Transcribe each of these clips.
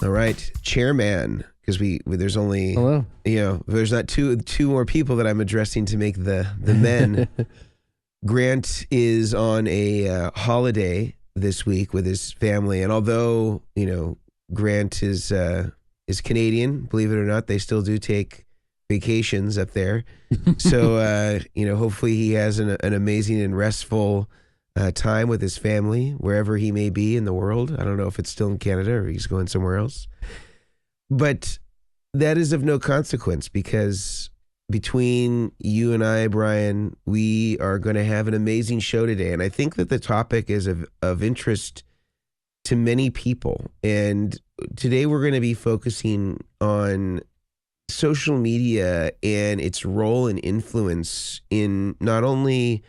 All right, Chairman, because there's only Hello. There's not two more people that I'm addressing to make the men. Grant is on a holiday this week with his family, and although Grant is Canadian, believe it or not, they still do take vacations up there. So hopefully he has an amazing and restful time with his family wherever he may be in the world. I don't know if it's still in Canada or he's going somewhere else, but that is of no consequence, because between you and I, Brian, we are going to have an amazing show today. And I think that the topic is of interest to many people. And today we're going to be focusing on social media and its role and influence in not only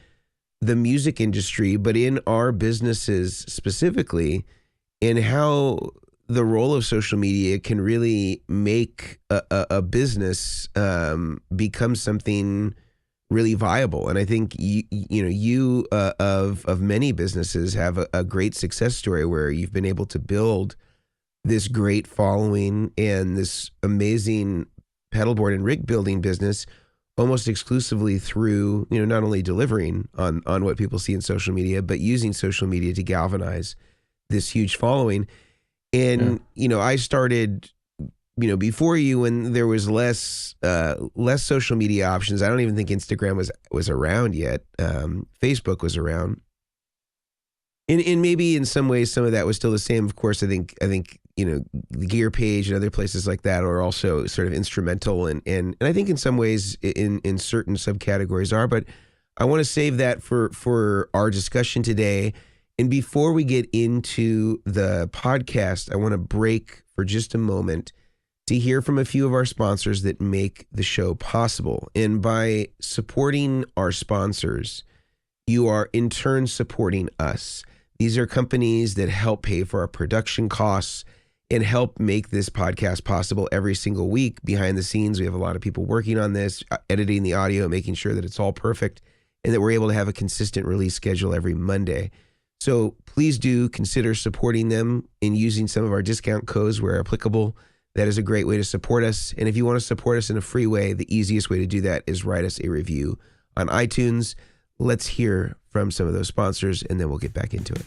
the music industry, but in our businesses specifically, and how the role of social media can really make a business become something really viable. And I think you of many businesses have a great success story where you've been able to build this great following and this amazing pedalboard and rig building business almost exclusively through, not only delivering on what people see in social media, but using social media to galvanize this huge following. And, I started, before you, when there was less social media options. I don't even think Instagram was around yet. Facebook was around. And maybe in some ways, some of that was still the same. Of course, I think, the Gear Page and other places like that are also sort of instrumental. And I think in some ways in certain subcategories are, but I want to save that for our discussion today. And before we get into the podcast, I want to break for just a moment to hear from a few of our sponsors that make the show possible. And by supporting our sponsors, you are in turn supporting us. These are companies that help pay for our production costs and help make this podcast possible every single week. Behind the scenes, we have a lot of people working on this, editing the audio, making sure that it's all perfect, and that we're able to have a consistent release schedule every Monday. So please do consider supporting them and using some of our discount codes where applicable. That is a great way to support us. And if you want to support us in a free way, the easiest way to do that is write us a review on iTunes. Let's hear from some of those sponsors, and then we'll get back into it.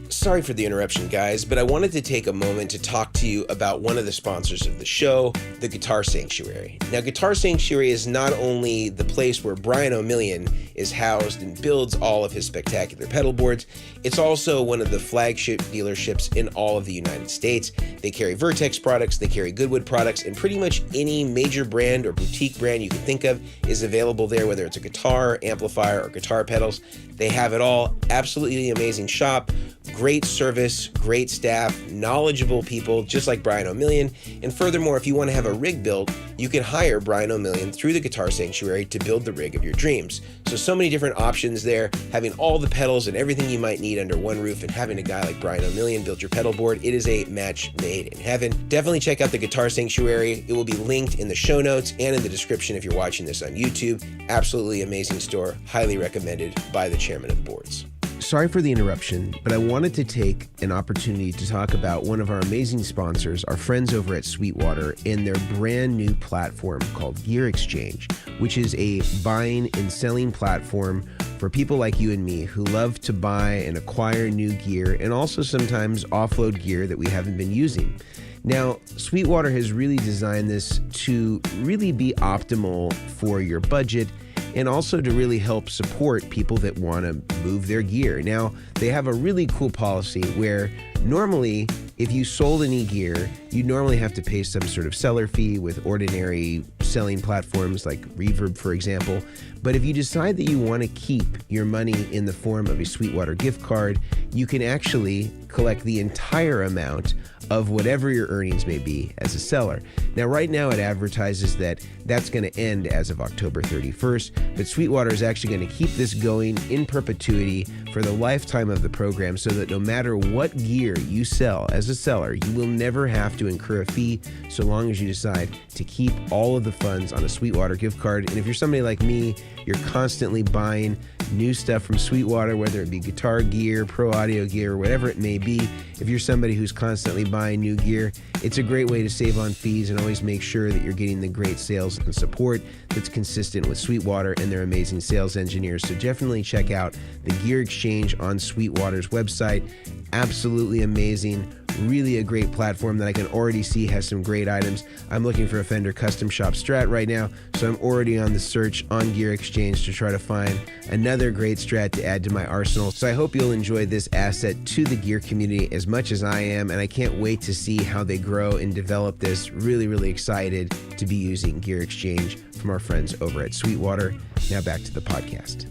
Sorry for the interruption, guys, but I wanted to take a moment to talk to you about one of the sponsors of the show, the Guitar Sanctuary. Now, Guitar Sanctuary is not only the place where Brian Omilion is housed and builds all of his spectacular pedal boards, it's also one of the flagship dealerships in all of the United States. They carry Vertex products, they carry Goodwood products, and pretty much any major brand or boutique brand you can think of is available there, whether it's a guitar, amplifier, or guitar pedals. They have it all. Absolutely amazing shop, great service, great staff, knowledgeable people, just like Brian Omilion. And furthermore, if you want to have a rig built, you can hire Brian Omilion through the Guitar Sanctuary to build the rig of your dreams. So many different options there, having all the pedals and everything you might need under one roof, and having a guy like Brian Omilion build your pedal board. It is a match made in heaven. Definitely check out the Guitar Sanctuary. It will be linked in the show notes and in the description if you're watching this on YouTube. Absolutely amazing store. Highly recommended by the chairman of the boards. Sorry for the interruption, but I wanted to take an opportunity to talk about one of our amazing sponsors, our friends over at Sweetwater, and their brand new platform called Gear Exchange, which is a buying and selling platform for people like you and me who love to buy and acquire new gear and also sometimes offload gear that we haven't been using. Now, Sweetwater has really designed this to really be optimal for your budget and also to really help support people that want to move their gear. Now, they have a really cool policy where normally, if you sold any gear, you'd normally have to pay some sort of seller fee with ordinary selling platforms like Reverb, for example. But if you decide that you want to keep your money in the form of a Sweetwater gift card, you can actually collect the entire amount of whatever your earnings may be as a seller. Now, right now it advertises that that's going to end as of October 31st, but Sweetwater is actually going to keep this going in perpetuity for the lifetime of the program so that no matter what gear you sell as a seller, you will never have to incur a fee so long as you decide to keep all of the funds on a Sweetwater gift card. And if you're somebody like me, you're constantly buying new stuff from Sweetwater, whether it be guitar gear, pro audio gear, or whatever it may be. If you're somebody who's constantly buying new gear, it's a great way to save on fees and always make sure that you're getting the great sales and support that's consistent with Sweetwater and their amazing sales engineers. So definitely check out the Gear Exchange on Sweetwater's website. Absolutely amazing. Really a great platform that I can already see has some great items. I'm looking for a Fender Custom Shop Strat right now, so I'm already on the search on Gear Exchange to try to find another great Strat to add to my arsenal. So I hope you'll enjoy this asset to the gear community as much as I am, and I can't wait to see how they grow and develop this. Really, really excited to be using Gear Exchange from our friends over at Sweetwater. Now back to the podcast.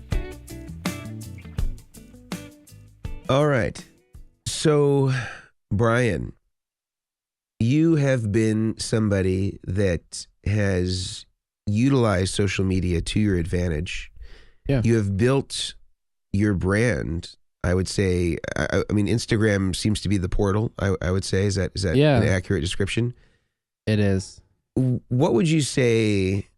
All right. So, Brian, you have been somebody that has utilized social media to your advantage. Yeah. You have built your brand. I would say, I mean, Instagram seems to be the portal. I would say, is that Yeah. an accurate description? It is. What would you say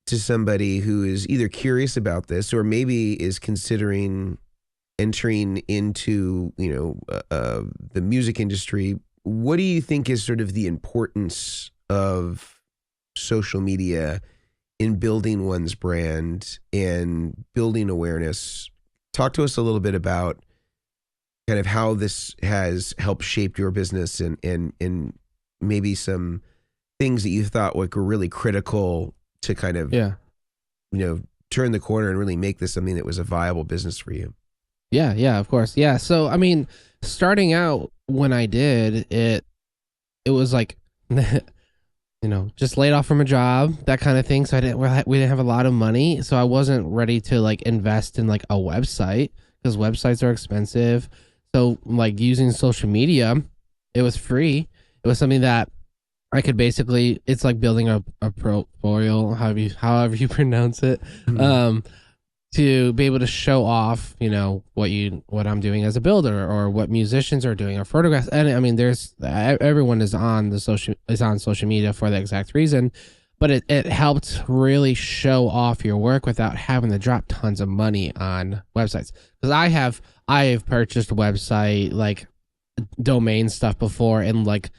to somebody who is either curious about this or maybe is considering entering into, the music industry? What do you think is sort of the importance of social media in building one's brand and building awareness? Talk to us a little bit about kind of how this has helped shape your business and maybe some things that you thought were really critical to kind of, turn the corner and really make this something that was a viable business for you. Yeah, of course. Yeah. So, I mean, starting out when I did it was like, just laid off from a job, that kind of thing. So we didn't have a lot of money. So I wasn't ready to like invest in like a website because websites are expensive. So like using social media, it was free. It was something that I could basically, it's like building a portfolio, however you pronounce it. Mm-hmm. To be able to show off, what I'm doing as a builder or what musicians are doing or photographs. And I mean, everyone is on social media for the exact reason, but it helped really show off your work without having to drop tons of money on websites. Because I have purchased website like domain stuff before and like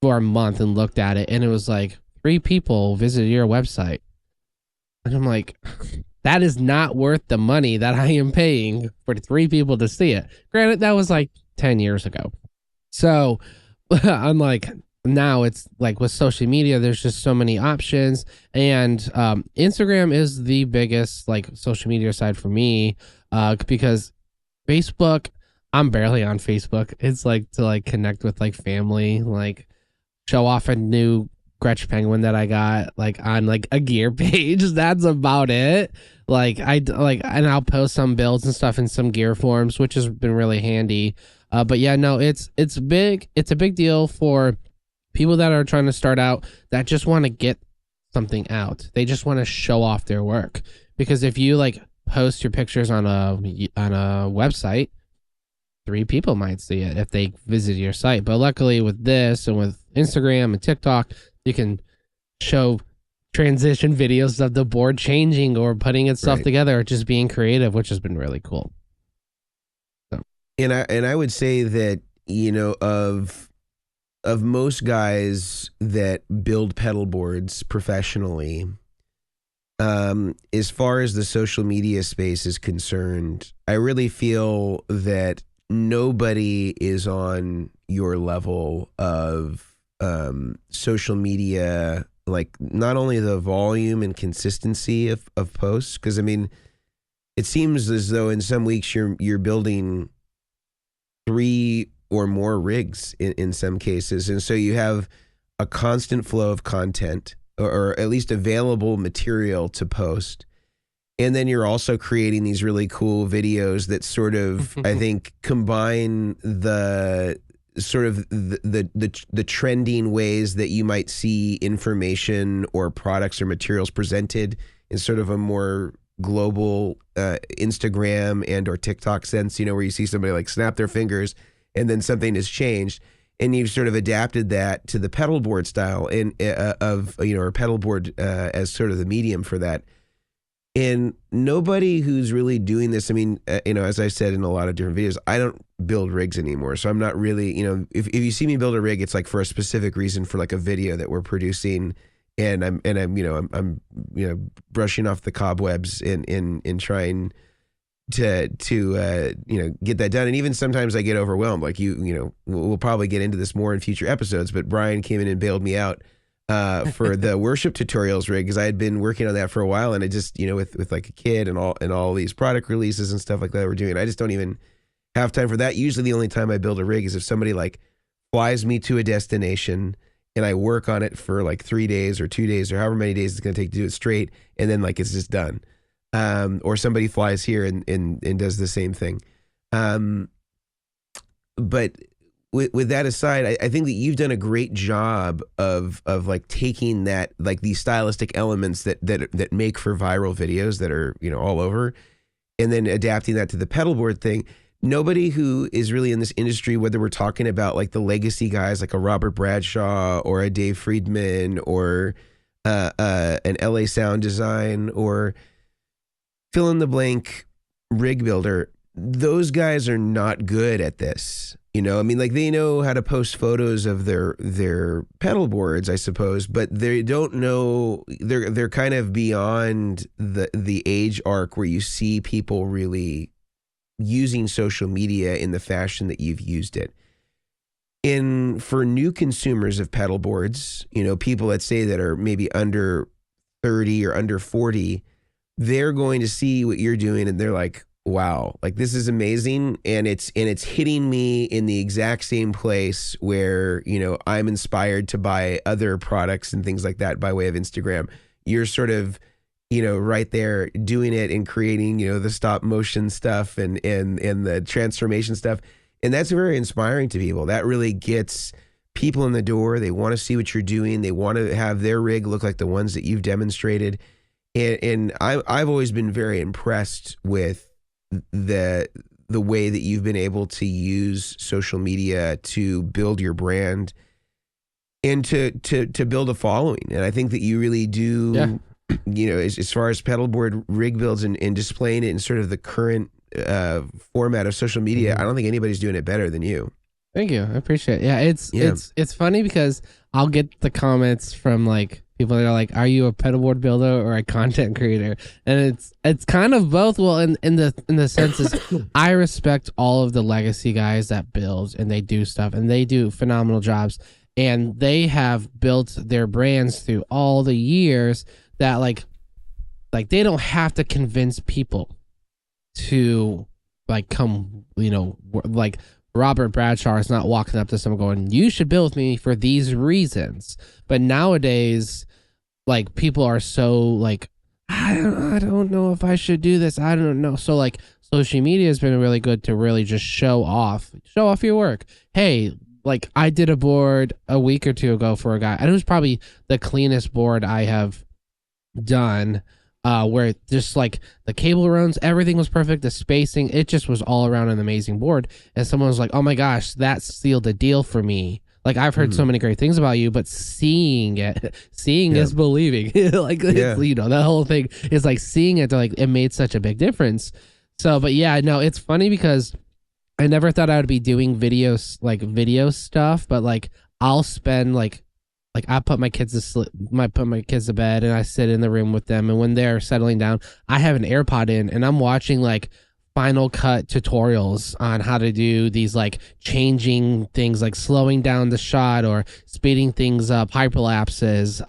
for a month and looked at it and it was like 3 people visited your website. And I'm like, that is not worth the money that I am paying for 3 people to see it. Granted, that was like 10 years ago. So I'm like, now it's like with social media, there's just so many options. And Instagram is the biggest like social media side for me because Facebook, I'm barely on Facebook. It's like to like connect with like family, like show off a new Gretsch penguin that I got like on like a gear page. That's about it. And I'll post some builds and stuff in some gear forums, which has been really handy. But yeah, no, it's big. It's a big deal for people that are trying to start out that just want to get something out. They just want to show off their work. Because if you like post your pictures on a website, 3 people might see it if they visit your site. But luckily with this and with Instagram and TikTok, you can show transition videos of the board changing or putting itself together or just being creative, which has been really cool. So. And I would say that, of most guys that build pedal boards professionally, as far as the social media space is concerned, I really feel that nobody is on your level of social media, like not only the volume and consistency of posts, because I mean, it seems as though in some weeks you're building 3 or more rigs in some cases, and so you have a constant flow of content or at least available material to post. And then you're also creating these really cool videos that sort of, I think, combine the sort of the trending ways that you might see information or products or materials presented in sort of a more global Instagram and or TikTok sense, where you see somebody like snap their fingers and then something has changed, and you've sort of adapted that to the pedalboard style and or pedalboard as sort of the medium for that. And nobody who's really doing this, I mean, as I said in a lot of different videos, I don't build rigs anymore. So I'm not really, if you see me build a rig, it's like for a specific reason, for like a video that we're producing, and I'm brushing off the cobwebs in trying to get that done. And even sometimes I get overwhelmed. Like we'll probably get into this more in future episodes, but Brian came in and bailed me out for the worship tutorials rig, because I had been working on that for a while, and I just with like a kid and all these product releases and stuff like that we're doing, I just don't even have time for that. Usually the only time I build a rig is if somebody like flies me to a destination and I work on it for like 3 days or 2 days or however many days it's going to take to do it straight, and then like it's just done. Or somebody flies here and does the same thing. But with that aside, I think that you've done a great job of like taking that, like these stylistic elements that make for viral videos that are all over, and then adapting that to the pedalboard thing. Nobody who is really in this industry, whether we're talking about like the legacy guys like a Robert Bradshaw or a Dave Friedman or an LA Sound Design or fill in the blank rig builder, those guys are not good at this. I mean, like they know how to post photos of their pedal boards, I suppose, but they don't know, they're kind of beyond the age arc where you see people really using social media in the fashion that you've used it. And for new consumers of pedal boards, people that say that are maybe under 30 or under 40, they're going to see what you're doing and they're like, wow, like this is amazing. And it's hitting me in the exact same place where, I'm inspired to buy other products and things like that by way of Instagram. You're sort of, right there doing it and creating, the stop motion stuff and the transformation stuff. And that's very inspiring to people. That really gets people in the door. They want to see what you're doing. They want to have their rig look like the ones that you've demonstrated. And I've always been very impressed with the way that you've been able to use social media to build your brand and to build a following. And I think that you really do, as far as pedalboard rig builds and displaying it in sort of the current format of social media, I don't think anybody's doing it better than you. Thank you. I appreciate it. Yeah, it's funny because I'll get the comments from like people that are like, are you a pedalboard builder or a content creator? And it's kind of both. Well, in the sense is I respect all of the legacy guys that build and they do stuff and they do phenomenal jobs, and they have built their brands through all the years that like they don't have to convince people to like come, like Robert Bradshaw is not walking up to someone going, you should build with me for these reasons. But nowadays, like people are so like, I don't know if I should do this. I don't know. So like social media has been really good to really just show off your work. Hey, like I did a board a week or two ago for a guy, and it was probably the cleanest board I have done, where just like the cable runs, everything was perfect, the spacing, it just was all around an amazing board. And someone was like, oh my gosh, that sealed the deal for me. Like I've heard so many great things about you, but seeing is believing. Like that whole thing is like seeing it, like it made such a big difference. So but yeah, no, it's funny because I never thought I would be doing videos, like video stuff, but like I'll spend like I put my kids to sleep, put my kids to bed, and I sit in the room with them. And when they're settling down, I have an AirPod in, and I'm watching like Final Cut tutorials on how to do these like changing things, like slowing down the shot or speeding things up, hyperlapses.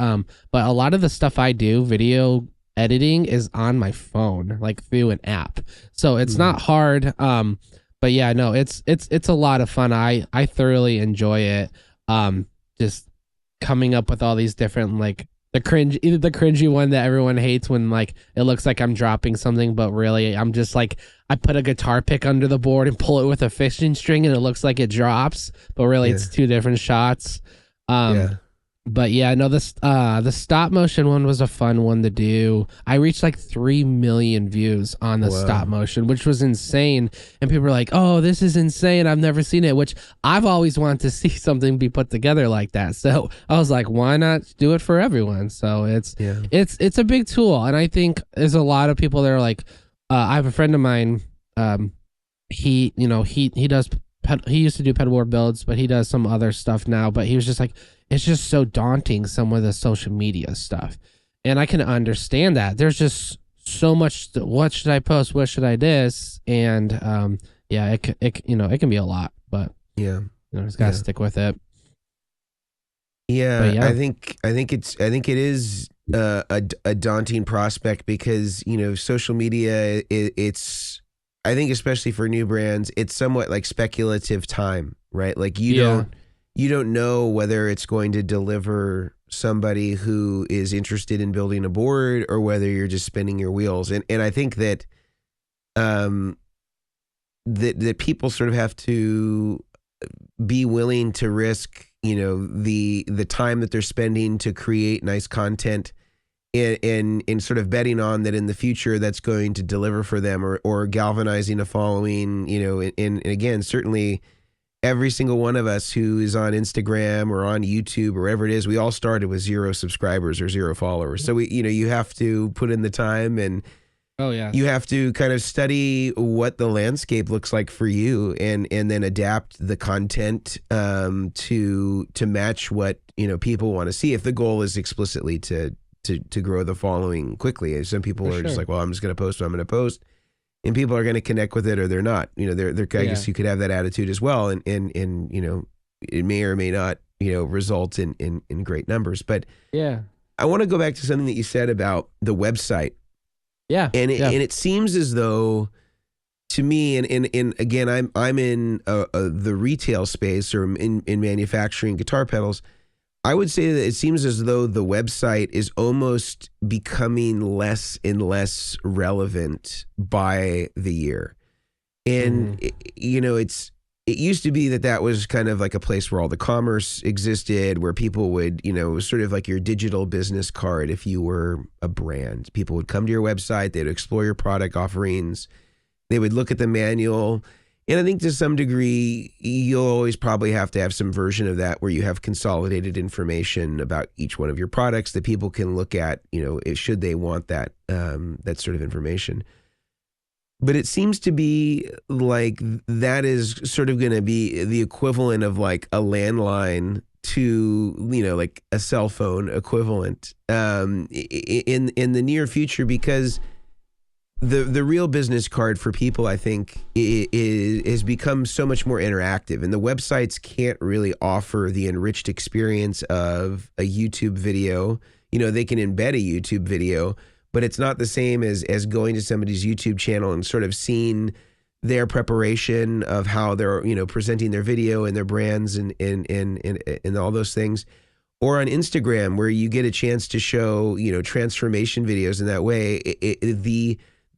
But a lot of the stuff I do, video editing, is on my phone, like through an app. So it's not hard. But yeah, no, it's a lot of fun. I thoroughly enjoy it. Just coming up with all these different, like the cringy one that everyone hates when like it looks like I'm dropping something, but really I'm just like, I put a guitar pick under the board and pull it with a fishing string and it looks like it drops, but really it's two different shots. But yeah, no, the stop motion one was a fun one to do. I reached like 3 million views on the stop motion, which was insane. And people were like, "Oh, this is insane. I've never seen it," which I've always wanted to see something be put together like that. So I was like, why not do it for everyone? So it's a big tool. And I think there's a lot of people that are like, I have a friend of mine, he does he used to do pedalboard builds, but he does some other stuff now. But he was just like, it's just so daunting, some of the social media stuff. And I can understand that. There's just so much. What should I post? What should I this? And it can be a lot, but just gotta stick with it. Yeah, I think it is a daunting prospect because social media it's, I think especially for new brands, it's somewhat like speculative time, right? Like you don't know whether it's going to deliver somebody who is interested in building a board or whether you're just spinning your wheels. And I think that that people sort of have to be willing to risk, the time that they're spending to create nice content in sort of betting on that in the future that's going to deliver for them or galvanizing a following, and again, certainly every single one of us who is on Instagram or on YouTube or wherever it is, we all started with 0 subscribers or 0 followers. So you have to put in the time and you have to kind of study what the landscape looks like for you and then adapt the content to match what people want to see. If the goal is explicitly to grow the following quickly, some people are just like, well, I'm just going to post what I'm going to post. And people are going to connect with it or they're not. I guess you could have that attitude as well. And it may or may not, result in great numbers. But I want to go back to something that you said about the website. And it seems as though to me, and again, I'm in the retail space or in manufacturing guitar pedals. I would say that it seems as though the website is almost becoming less and less relevant by the year. And, it used to be that was kind of like a place where all the commerce existed, where people would, it was sort of like your digital business card if you were a brand. People would come to your website, they'd explore your product offerings, they would look at the manual. And I think to some degree, you'll always probably have to have some version of that where you have consolidated information about each one of your products that people can look at, should they want that sort of information. But it seems to be like that is sort of going to be the equivalent of like a landline to, like a cell phone equivalent in the near future, because the real business card for people, I think, is become so much more interactive, and the websites can't really offer the enriched experience of a YouTube video. They can embed a YouTube video, but it's not the same as going to somebody's YouTube channel and sort of seeing their preparation of how they're, presenting their video and their brands and all those things. Or on Instagram, where you get a chance to show, transformation videos in that way.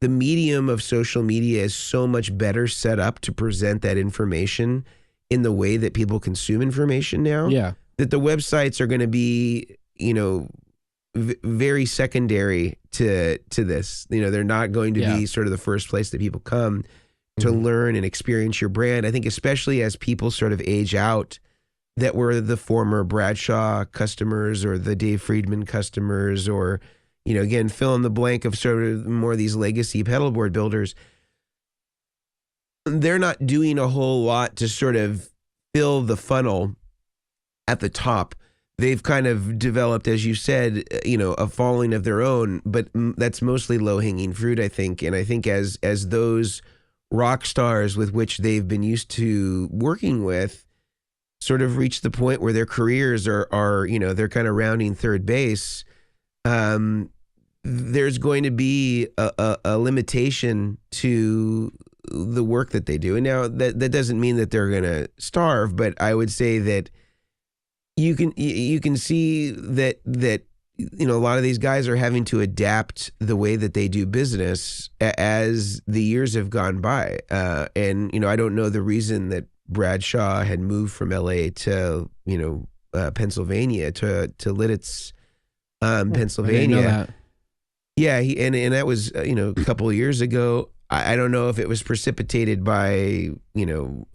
The medium of social media is so much better set up to present that information in the way that people consume information now. Yeah. That the websites are going to be, very secondary to this. They're not going to be sort of the first place that people come to learn and experience your brand. I think especially as people sort of age out that were the former Bradshaw customers or the Dave Friedman customers, or again, fill in the blank of sort of more of these legacy pedalboard builders. They're not doing a whole lot to sort of fill the funnel at the top. They've kind of developed, as you said, a following of their own, but that's mostly low-hanging fruit, I think. And I think as those rock stars with which they've been used to working with sort of reach the point where their careers are they're kind of rounding third base, there's going to be a limitation to the work that they do. And now that doesn't mean that they're going to starve, but I would say that you can see that a lot of these guys are having to adapt the way that they do business as the years have gone by. And I don't know the reason that Bradshaw had moved from LA to Pennsylvania, to Lidditz, I didn't know Pennsylvania. that. Yeah, and that was a couple of years ago. I don't know if it was precipitated by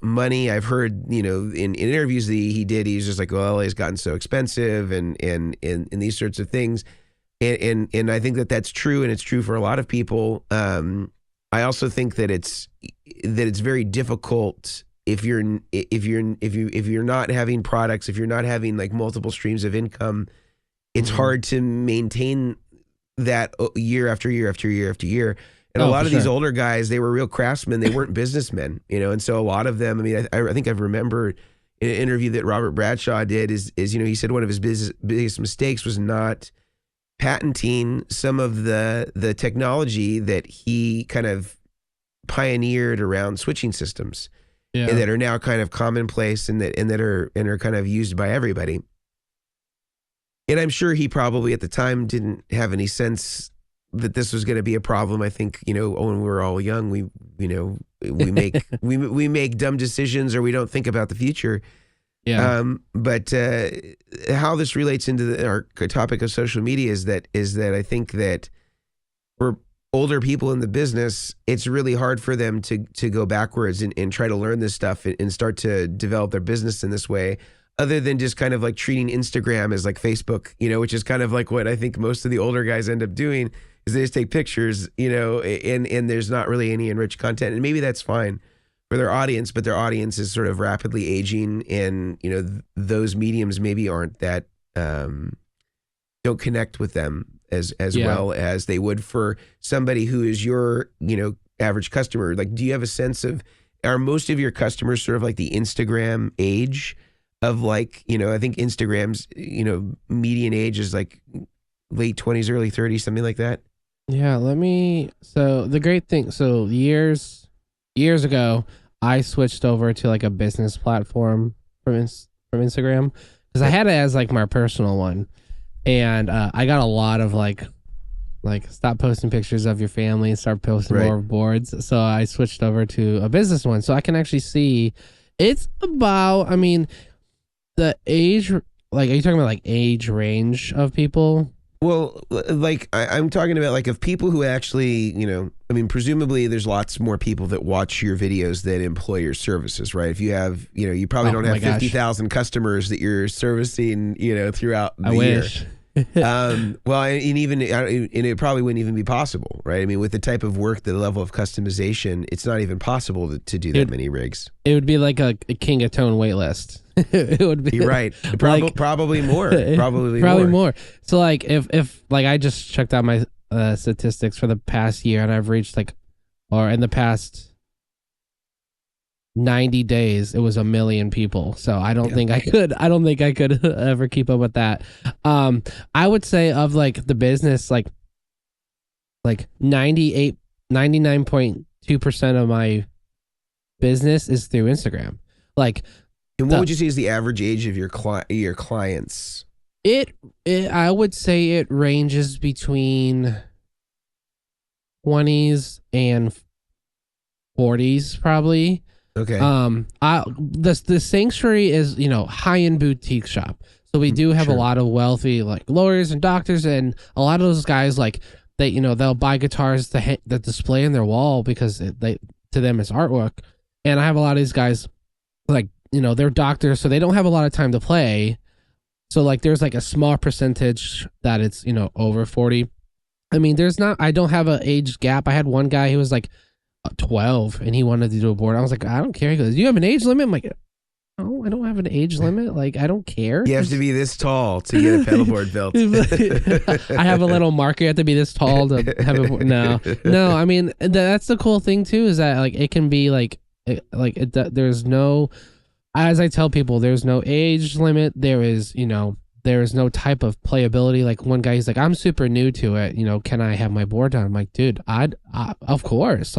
money. I've heard in interviews that he did, he's just like, well, it's gotten so expensive and these sorts of things, and I think that that's true, and it's true for a lot of people. I also think that it's very difficult if you're not having products, if you're not having like multiple streams of income. It's hard to maintain that year after year after year after year. And a lot of these older guys, they were real craftsmen. They weren't businessmen, and so a lot of them, I mean, I think I've remembered in an interview that Robert Bradshaw did is he said one of his biggest mistakes was not patenting some of the technology that he kind of pioneered around switching systems, and that are now kind of commonplace and that are kind of used by everybody. And I'm sure he probably at the time didn't have any sense that this was going to be a problem. I think, when we were all young, we make we make dumb decisions, or we don't think about the future. Yeah. But how this relates into our topic of social media is that I think that for older people in the business, it's really hard for them to go backwards and try to learn this stuff and start to develop their business in this way, other than just kind of like treating Instagram as like Facebook, which is kind of like what I think most of the older guys end up doing, is they just take pictures, and there's not really any enriched content. And maybe that's fine for their audience, but their audience is sort of rapidly aging, and, those mediums maybe aren't that, don't connect with them as well as they would for somebody who is your, average customer. Like, do you have a sense of, are most of your customers sort of like the Instagram age of like, I think Instagram's, median age is like late 20s, early 30s, something like that. Yeah, so the great thing, so years ago, I switched over to like a business platform from Instagram, because I had it as like my personal one, and I got a lot of like stop posting pictures of your family and start posting more boards. So I switched over to a business one, so I can actually see it's about, I mean, the age, like, are you talking about like age range of people? Well, like I'm talking about like of people who actually, I mean, presumably there's lots more people that watch your videos that employ your services, right? If you have, you probably don't have 50,000 customers that you're servicing, throughout the year. Wish. Well, and it probably wouldn't even be possible, right? I mean, with the type of work, the level of customization, it's not even possible to do that many rigs. It would be like a King of Tone wait list. It would be. You're right. Probably more. Probably more. So like if like I just checked out my statistics for the past year, and I've reached or in the past 90 days, it was 1 million people. So I don't think I could ever keep up with that. I would say of like the business, like 99.2% of my business is through Instagram. And what would you say is the average age of your clients? I would say it ranges between 20s and 40s probably. Okay. The Sanctuary is, high-end boutique shop. So we do have a lot of wealthy like lawyers and doctors, and a lot of those guys they'll buy guitars that display in their wall because to them it's artwork. And I have a lot of these guys they're doctors, so they don't have a lot of time to play. So there's a small percentage that it's, over 40. I mean, I don't have an age gap. I had one guy who was 12 and he wanted to do a board. I was like, I don't care. He goes, do you have an age limit? I'm like, no, I don't have an age limit. I don't care. You have to be this tall to get a pedalboard built. I have a little marker. You have to be this tall to have a board. No. I mean, that's the cool thing too, is that it can be there's no, as I tell people, there's no age limit. There is no type of playability. Like one guy, he's like, I'm super new to it. Can I have my board done? I'm like, dude, of course.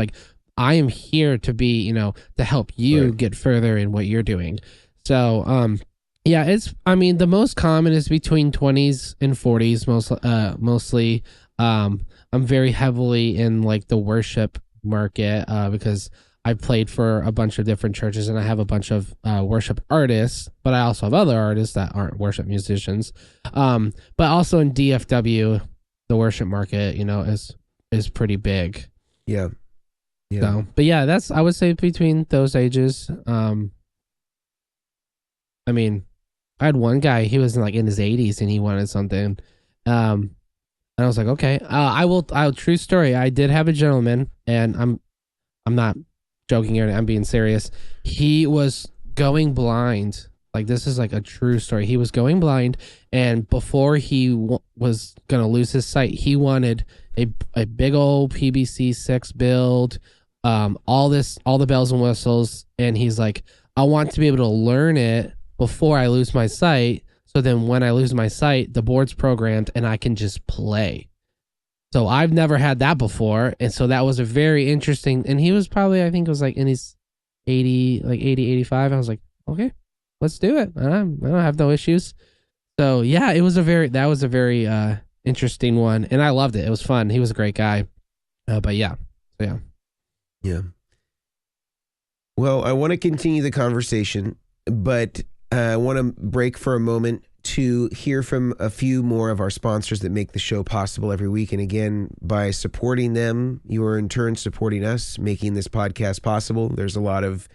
I am here to be, to help you get further in what you're doing. So, the most common is between 20s and 40s, mostly. I'm very heavily in the worship market, because I've played for a bunch of different churches, and I have a bunch of worship artists, but I also have other artists that aren't worship musicians. But also in DFW, the worship market, is pretty big. Yeah. Yeah. So, but yeah, I would say between those ages. I mean, I had one guy, he was in his 80s and he wanted something. And I was like, okay, true story. I did have a gentleman, and I'm not joking here. I'm being serious. He was going blind. Like, this is like a true story. He was going blind, and before he was going to lose his sight, he wanted a big old PBC 6 build, all the bells and whistles. And he's like, I want to be able to learn it before I lose my sight. So then when I lose my sight, the board's programmed and I can just play. So I've never had that before. And so that was a very interesting, and he was probably, I think it was like in his 80, 85. I was like, okay, let's do it. I don't have no issues. So yeah, that was a very interesting one. And I loved it. It was fun. He was a great guy. But yeah. So yeah. Yeah. Well, I want to continue the conversation, but I want to break for a moment to hear from a few more of our sponsors that make the show possible every week. And again, by supporting them, you are in turn supporting us, making this podcast possible. There's a lot of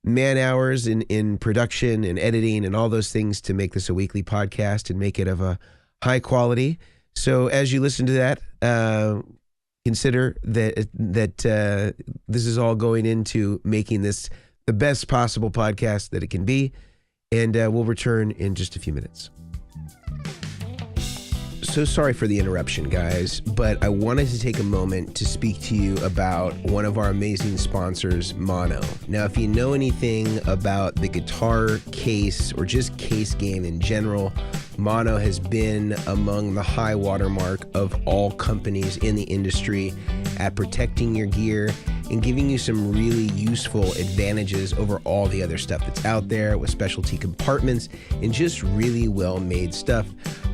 man hours in production and editing and all those things to make this a weekly podcast and make it of a high quality. So as you listen to that, consider that this is all going into making this the best possible podcast that it can be. And we'll return in just a few minutes. So sorry for the interruption, guys, but I wanted to take a moment to speak to you about one of our amazing sponsors, Mono. Now, if you know anything about the guitar case or just case game in general, Mono has been among the high watermark of all companies in the industry at protecting your gear and giving you some really useful advantages over all the other stuff that's out there with specialty compartments and just really well-made stuff.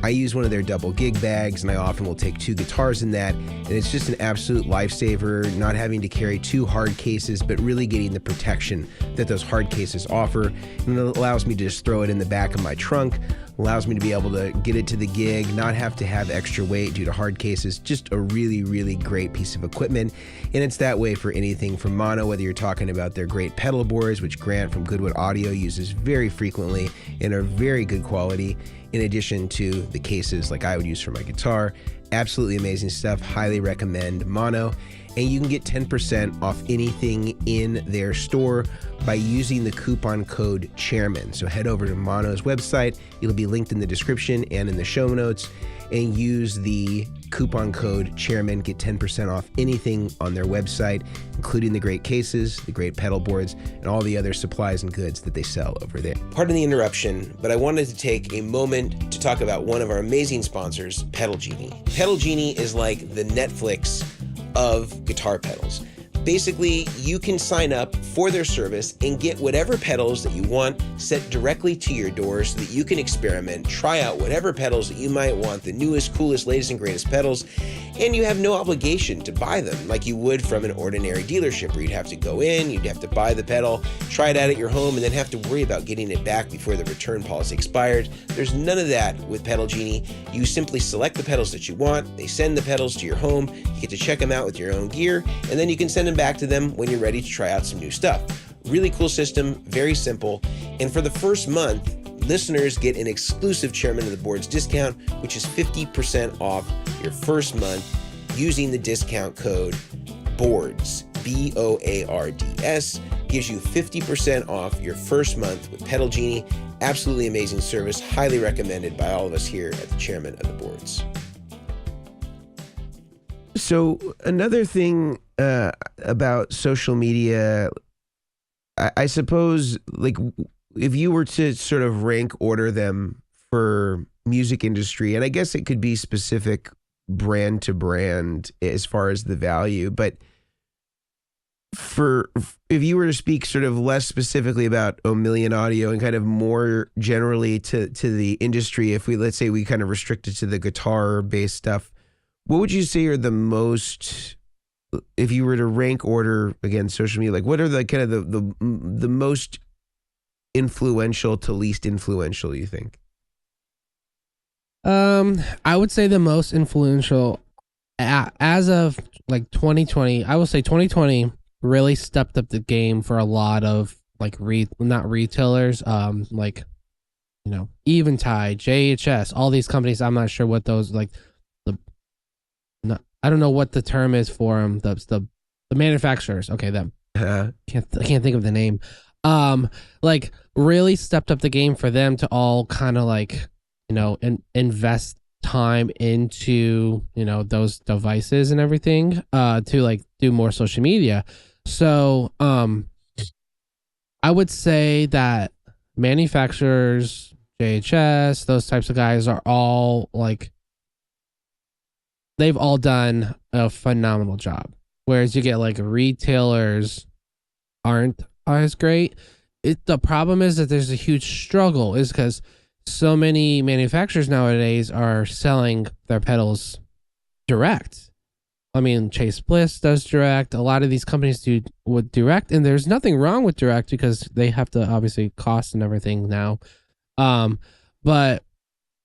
I use one of their double gig bags, and I often will take 2 guitars in that, and it's just an absolute lifesaver, not having to carry 2 hard cases, but really getting the protection that those hard cases offer. And it allows me to just throw it in the back of my trunk, allows me to be able to get it to the gig, not have to have extra weight due to hard cases. Just a really, really great piece of equipment. And it's that way for anything from Mono, whether you're talking about their great pedal boards, which Grant from Goodwood Audio uses very frequently and are very good quality, in addition to the cases like I would use for my guitar. Absolutely amazing stuff. Highly recommend Mono. And you can get 10% off anything in their store by using the coupon code Chairmen. So head over to Mono's website. It'll be linked in the description and in the show notes. And use the coupon code Chairmen. Get 10% off anything on their website, including the great cases, the great pedal boards, and all the other supplies and goods that they sell over there. Pardon the interruption, but I wanted to take a moment to talk about one of our amazing sponsors, Pedal Genie. Pedal Genie is like the Netflix of guitar pedals. Basically, you can sign up for their service and get whatever pedals that you want sent directly to your door so that you can experiment, try out whatever pedals that you might want, the newest, coolest, latest, and greatest pedals, and you have no obligation to buy them like you would from an ordinary dealership where you'd have to go in, you'd have to buy the pedal, try it out at your home, and then have to worry about getting it back before the return policy expired. There's none of that with Pedal Genie. You simply select the pedals that you want, they send the pedals to your home, you get to check them out with your own gear, and then you can send them back to them when you're ready to try out some new stuff. Really cool system, very simple. And for the first month, listeners get an exclusive Chairman of the Boards discount, which is 50% off your first month using the discount code BOARDS, BOARDS. Gives you 50% off your first month with Pedal Genie. Absolutely amazing service, highly recommended by all of us here at the Chairman of the Boards. So another thing about social media, I suppose, like if you were to sort of rank order them for music industry, and I guess it could be specific brand to brand as far as the value, but if you were to speak sort of less specifically about Omilion Audio and kind of more generally to the industry, if let's say we kind of restricted to the guitar based stuff, what would you say are the most if you were to rank order again social media, like what are the kind of the most influential to least influential, you think? I would say the most influential as of like 2020. I will say 2020 really stepped up the game for a lot of like not retailers, like Eventide, JHS, all these companies. I'm not sure what those like I don't know what the term is for them. The manufacturers. Okay, them. I can't think of the name. Like really stepped up the game for them to all kind of like invest time into those devices and everything to like do more social media. So I would say that manufacturers, JHS, those types of guys are all like they've all done a phenomenal job. Whereas you get like retailers aren't as great. The problem is that there's a huge struggle is because so many manufacturers nowadays are selling their pedals direct. I mean, Chase Bliss does direct. A lot of these companies do with direct, and there's nothing wrong with direct because they have to obviously cost and everything now. But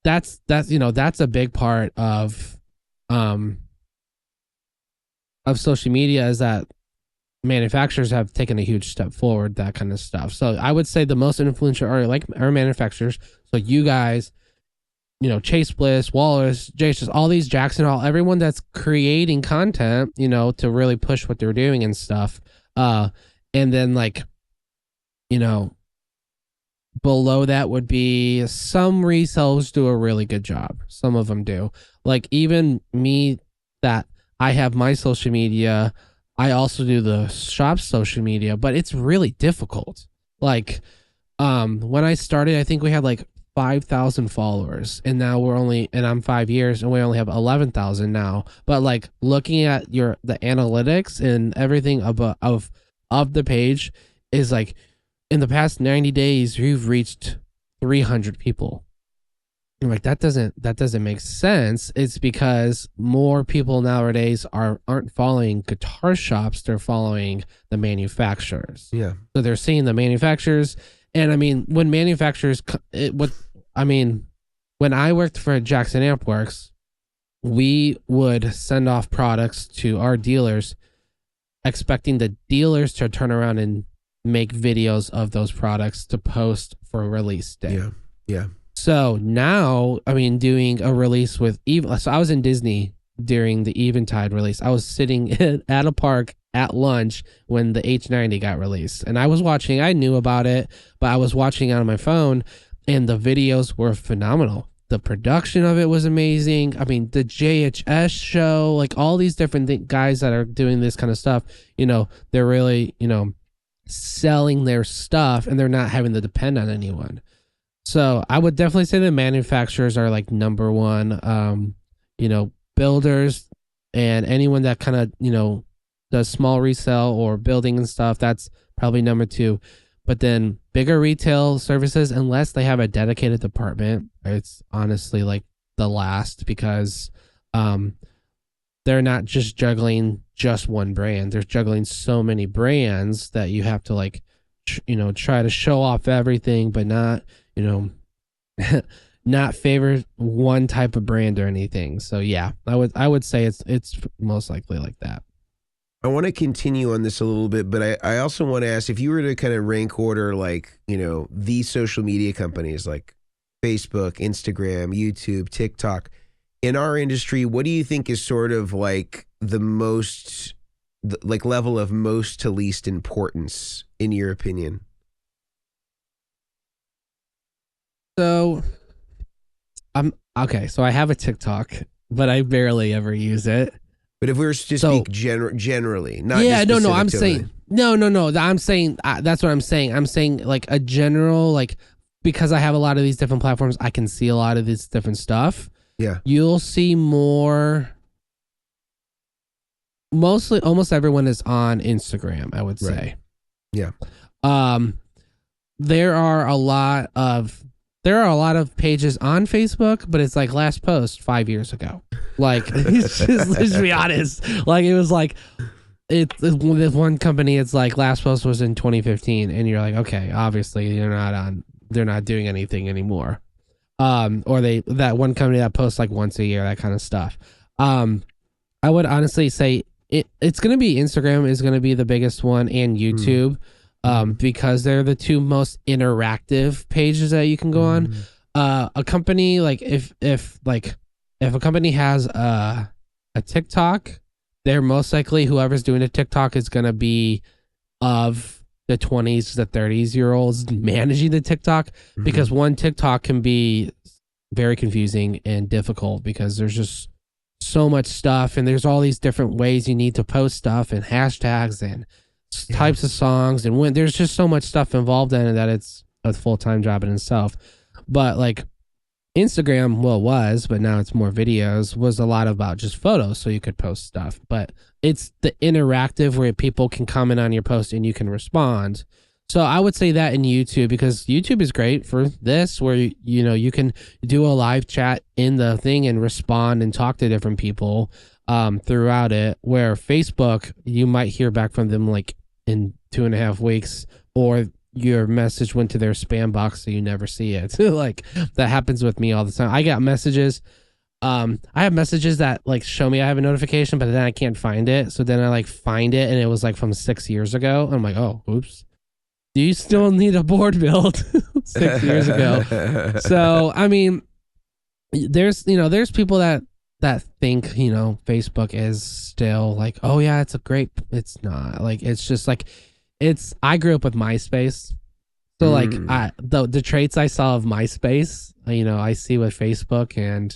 that's a big part of social media is that manufacturers have taken a huge step forward, that kind of stuff. So I would say the most influential are manufacturers. So you guys, Chase Bliss, Wallace, Jason, all these Jackson Hall, everyone that's creating content, to really push what they're doing and stuff. And then like, below that would be some resellers do a really good job. Some of them do. Like even me that I have my social media, I also do the shop's social media, but it's really difficult. Like when I started, I think we had like 5,000 followers, and now I'm 5 years and we only have 11,000 now. But like looking at the analytics and everything of the page is like in the past 90 days, you've reached 300 people. I'm like, that doesn't make sense. It's because more people nowadays aren't following guitar shops. They're following the manufacturers. Yeah. So they're seeing the manufacturers. And I mean, when manufacturers, when I worked for Jackson Amp Works, we would send off products to our dealers, expecting the dealers to turn around and make videos of those products to post for release day. Yeah. Yeah. So now, I mean, doing a release with so I was in Disney during the Eventide release. I was sitting at a park at lunch when the H90 got released, and I was watching. I knew about it, but I was watching on my phone, and the videos were phenomenal. The production of it was amazing. I mean, the JHS show, like all these different guys that are doing this kind of stuff, they're really, selling their stuff, and they're not having to depend on anyone. So I would definitely say the manufacturers are like number one, builders and anyone that kind of, does small resale or building and stuff. That's probably number two. But then bigger retail services, unless they have a dedicated department, it's honestly like the last because they're not just juggling just one brand. They're juggling so many brands that you have to like, try to show off everything, but not, not favor one type of brand or anything. So yeah, I would say it's most likely like that. I want to continue on this a little bit, but I also want to ask if you were to kind of rank order like, these social media companies like Facebook, Instagram, YouTube, TikTok in our industry, what do you think is sort of like the most like level of most to least importance in your opinion? So so I have a TikTok, but I barely ever use it. But if we were to speak generally, not yeah, just I'm saying I'm saying that's what I'm saying. I'm saying like a general, like because I have a lot of these different platforms, I can see a lot of this different stuff. Yeah, you'll see more. Mostly, almost everyone is on Instagram, I would say. Right. Yeah. There are a lot of pages on Facebook, but it's like last post 5 years ago. Like, let's be honest. Like, it was like it's with one company, it's like last post was in 2015, and you're like, okay, obviously they're not doing anything anymore. Or that one company that posts like once a year, that kind of stuff. I would honestly say it's going to be Instagram is going to be the biggest one, and YouTube, because they're the two most interactive pages that you can go on. A company like if a company has a TikTok, they're most likely whoever's doing a TikTok is going to be of the 20s to 30s-year-olds managing the TikTok, because one TikTok can be very confusing and difficult because there's just so much stuff, and there's all these different ways you need to post stuff and hashtags and types of songs, and when there's just so much stuff involved in it that it's a full-time job in itself. But like Instagram, well, it was, but now it's more videos, was a lot about just photos, so you could post stuff. But it's the interactive where people can comment on your post and you can respond. So I would say that in YouTube, because YouTube is great for this, where you can do a live chat in the thing and respond and talk to different people throughout it. Where Facebook, you might hear back from them like in 2.5 weeks, or your message went to their spam box so you never see it. Like that happens with me all the time. I got messages. I have messages that like show me I have a notification, but then I can't find it. So then I like find it, and it was like from 6 years ago. I'm like, oh, oops. Do you still need a board build 6 years ago? So, I mean, there's people that think, Facebook is still like, oh yeah, it's not. Like, it's just like, I grew up with MySpace. So like the traits I saw of MySpace, I see with Facebook, and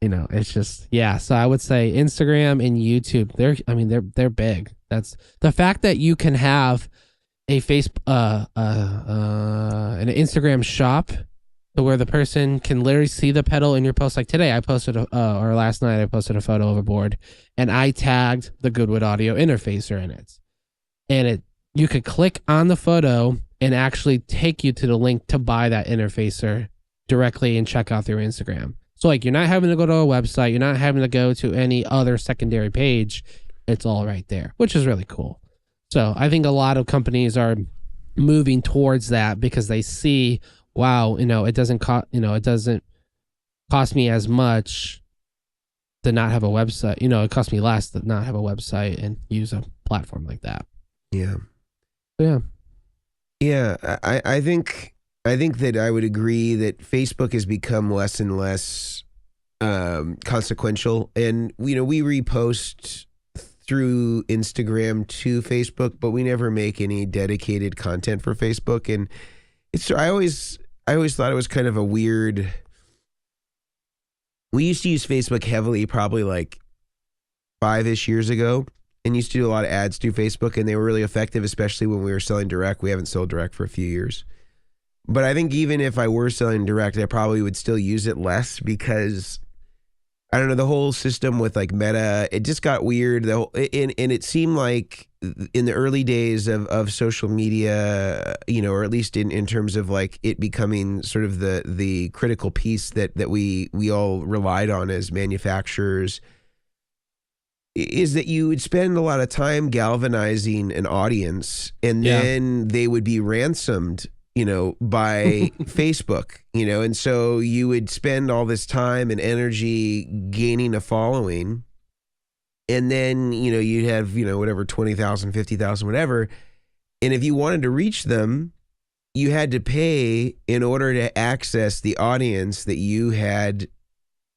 it's just, yeah. So I would say Instagram and YouTube, they're big. That's the fact that you can have a an Instagram shop to where the person can literally see the pedal in your post. Like today I posted or last night I posted a photo of a board, and I tagged the Goodwood audio interfacer in it. And you could click on the photo and actually take you to the link to buy that interfacer directly and check out through Instagram. So like you're not having to go to a website, you're not having to go to any other secondary page. It's all right there, which is really cool. So I think a lot of companies are moving towards that because they see, wow, it doesn't cost me as much to not have a website. It costs me less to not have a website and use a platform like that. Yeah. So, yeah. I think that I would agree that Facebook has become less and less consequential, and we repost through Instagram to Facebook, but we never make any dedicated content for Facebook. And I always thought it was kind of a weird. We used to use Facebook heavily, probably like 5-ish years ago, and used to do a lot of ads through Facebook, and they were really effective, especially when we were selling direct. We haven't sold direct for a few years. But I think even if I were selling direct, I probably would still use it less because, I don't know, the whole system with like Meta, it just got weird. And it seemed like in the early days of social media, or at least in terms of like it becoming sort of the critical piece that we all relied on as manufacturers, is that you would spend a lot of time galvanizing an audience, and then they would be ransomed, by Facebook, and so you would spend all this time and energy gaining a following, and then, you'd have, whatever, 20,000, 50,000, whatever. And if you wanted to reach them, you had to pay in order to access the audience that you had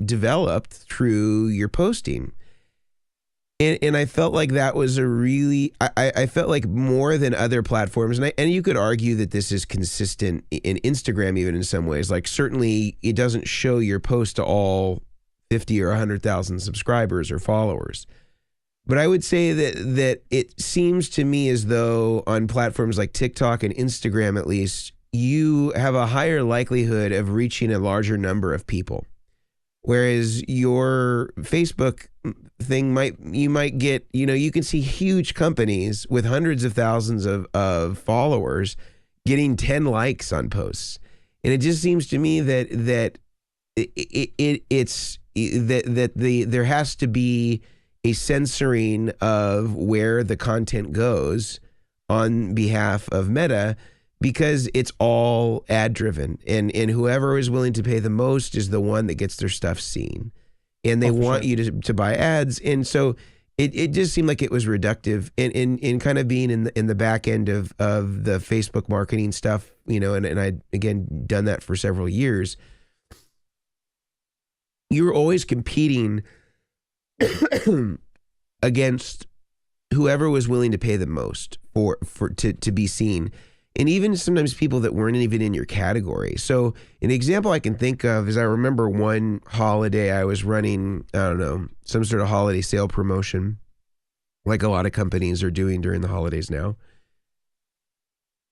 developed through your posting. And I felt like that was I felt like more than other platforms, and you could argue that this is consistent in Instagram even in some ways. Like certainly it doesn't show your post to all 50 or 100,000 subscribers or followers. But I would say that it seems to me as though on platforms like TikTok and Instagram, at least, you have a higher likelihood of reaching a larger number of people. Whereas your Facebook thing you might get, you can see huge companies with hundreds of thousands of followers getting 10 likes on posts. And it just seems to me that there has to be a censoring of where the content goes on behalf of Meta, because it's all ad driven, and whoever is willing to pay the most is the one that gets their stuff seen, and they want you to buy ads. And so it just seemed like it was reductive in kind of being in the back end of the Facebook marketing stuff, you know, and I'd again done that for several years. You're always competing against whoever was willing to pay the most to be seen, and even sometimes people that weren't even in your category. So an example I can think of is, I remember one holiday I was running, I don't know, some sort of holiday sale promotion, like a lot of companies are doing during the holidays now.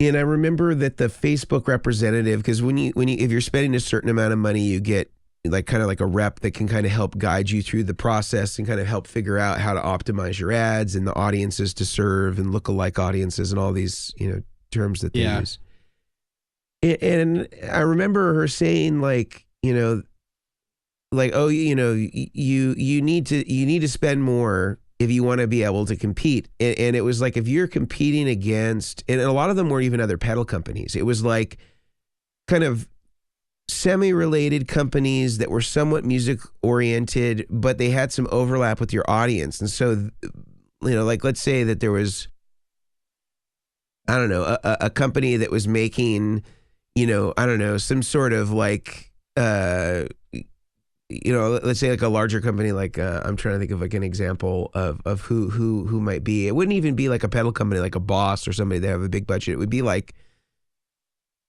And I remember that the Facebook representative, because if you're spending a certain amount of money, you get like kind of like a rep that can kind of help guide you through the process and kind of help figure out how to optimize your ads and the audiences to serve and lookalike audiences and all these, you know, terms that they use. And I remember her saying, like, you know, like, oh, you know, you need to spend more if you want to be able to compete. And it was like, if you're competing against, and a lot of them were even other pedal companies, it was like kind of semi-related companies that were somewhat music oriented, but they had some overlap with your audience. And so, you know, like, let's say that there was, I don't know, a company that was making, you know, I don't know, some sort of like, you know, let's say like a larger company, like I'm trying to think of like an example of who might be. It wouldn't even be like a pedal company, like a Boss or somebody that have a big budget. It would be like,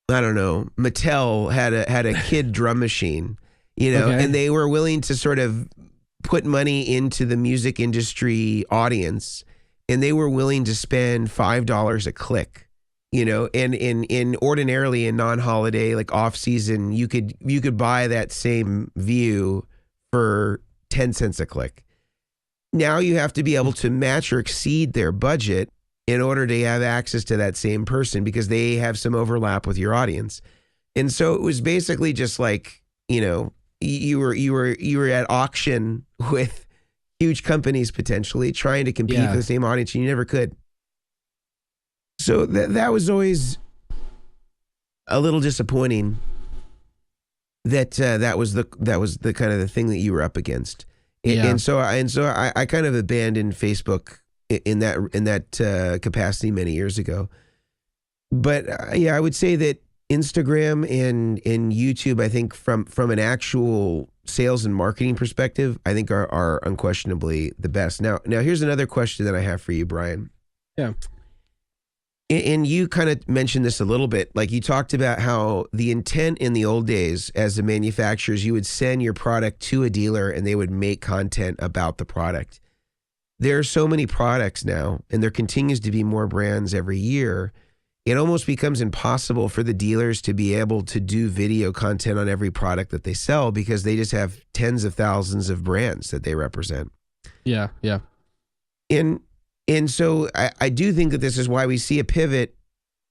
I don't know, Mattel had a kid drum machine, you know, and they were willing to sort of put money into the music industry audience, and they were willing to spend $5 a click, you know, and in ordinarily in non-holiday, like off season, you could buy that same view for 10 cents a click. Now you have to be able to match or exceed their budget in order to have access to that same person, because they have some overlap with your audience. And so it was basically just like, you know, you were at auction with huge companies potentially trying to compete for the same audience, and you never could. So that was always a little disappointing that that was the kind of the thing that you were up against. And so I kind of abandoned Facebook in that capacity many years ago. But I would say that Instagram and YouTube, I think from an actual sales and marketing perspective, I think are unquestionably the best. Now here's another question that I have for you, Brian. Yeah. And you kind of mentioned this a little bit. Like, you talked about how the intent in the old days as the manufacturers, you would send your product to a dealer and they would make content about the product. There are so many products now, and there continues to be more brands every year. It almost becomes impossible for the dealers to be able to do video content on every product that they sell, because they just have tens of thousands of brands that they represent. Yeah. And so I do think that this is why we see a pivot,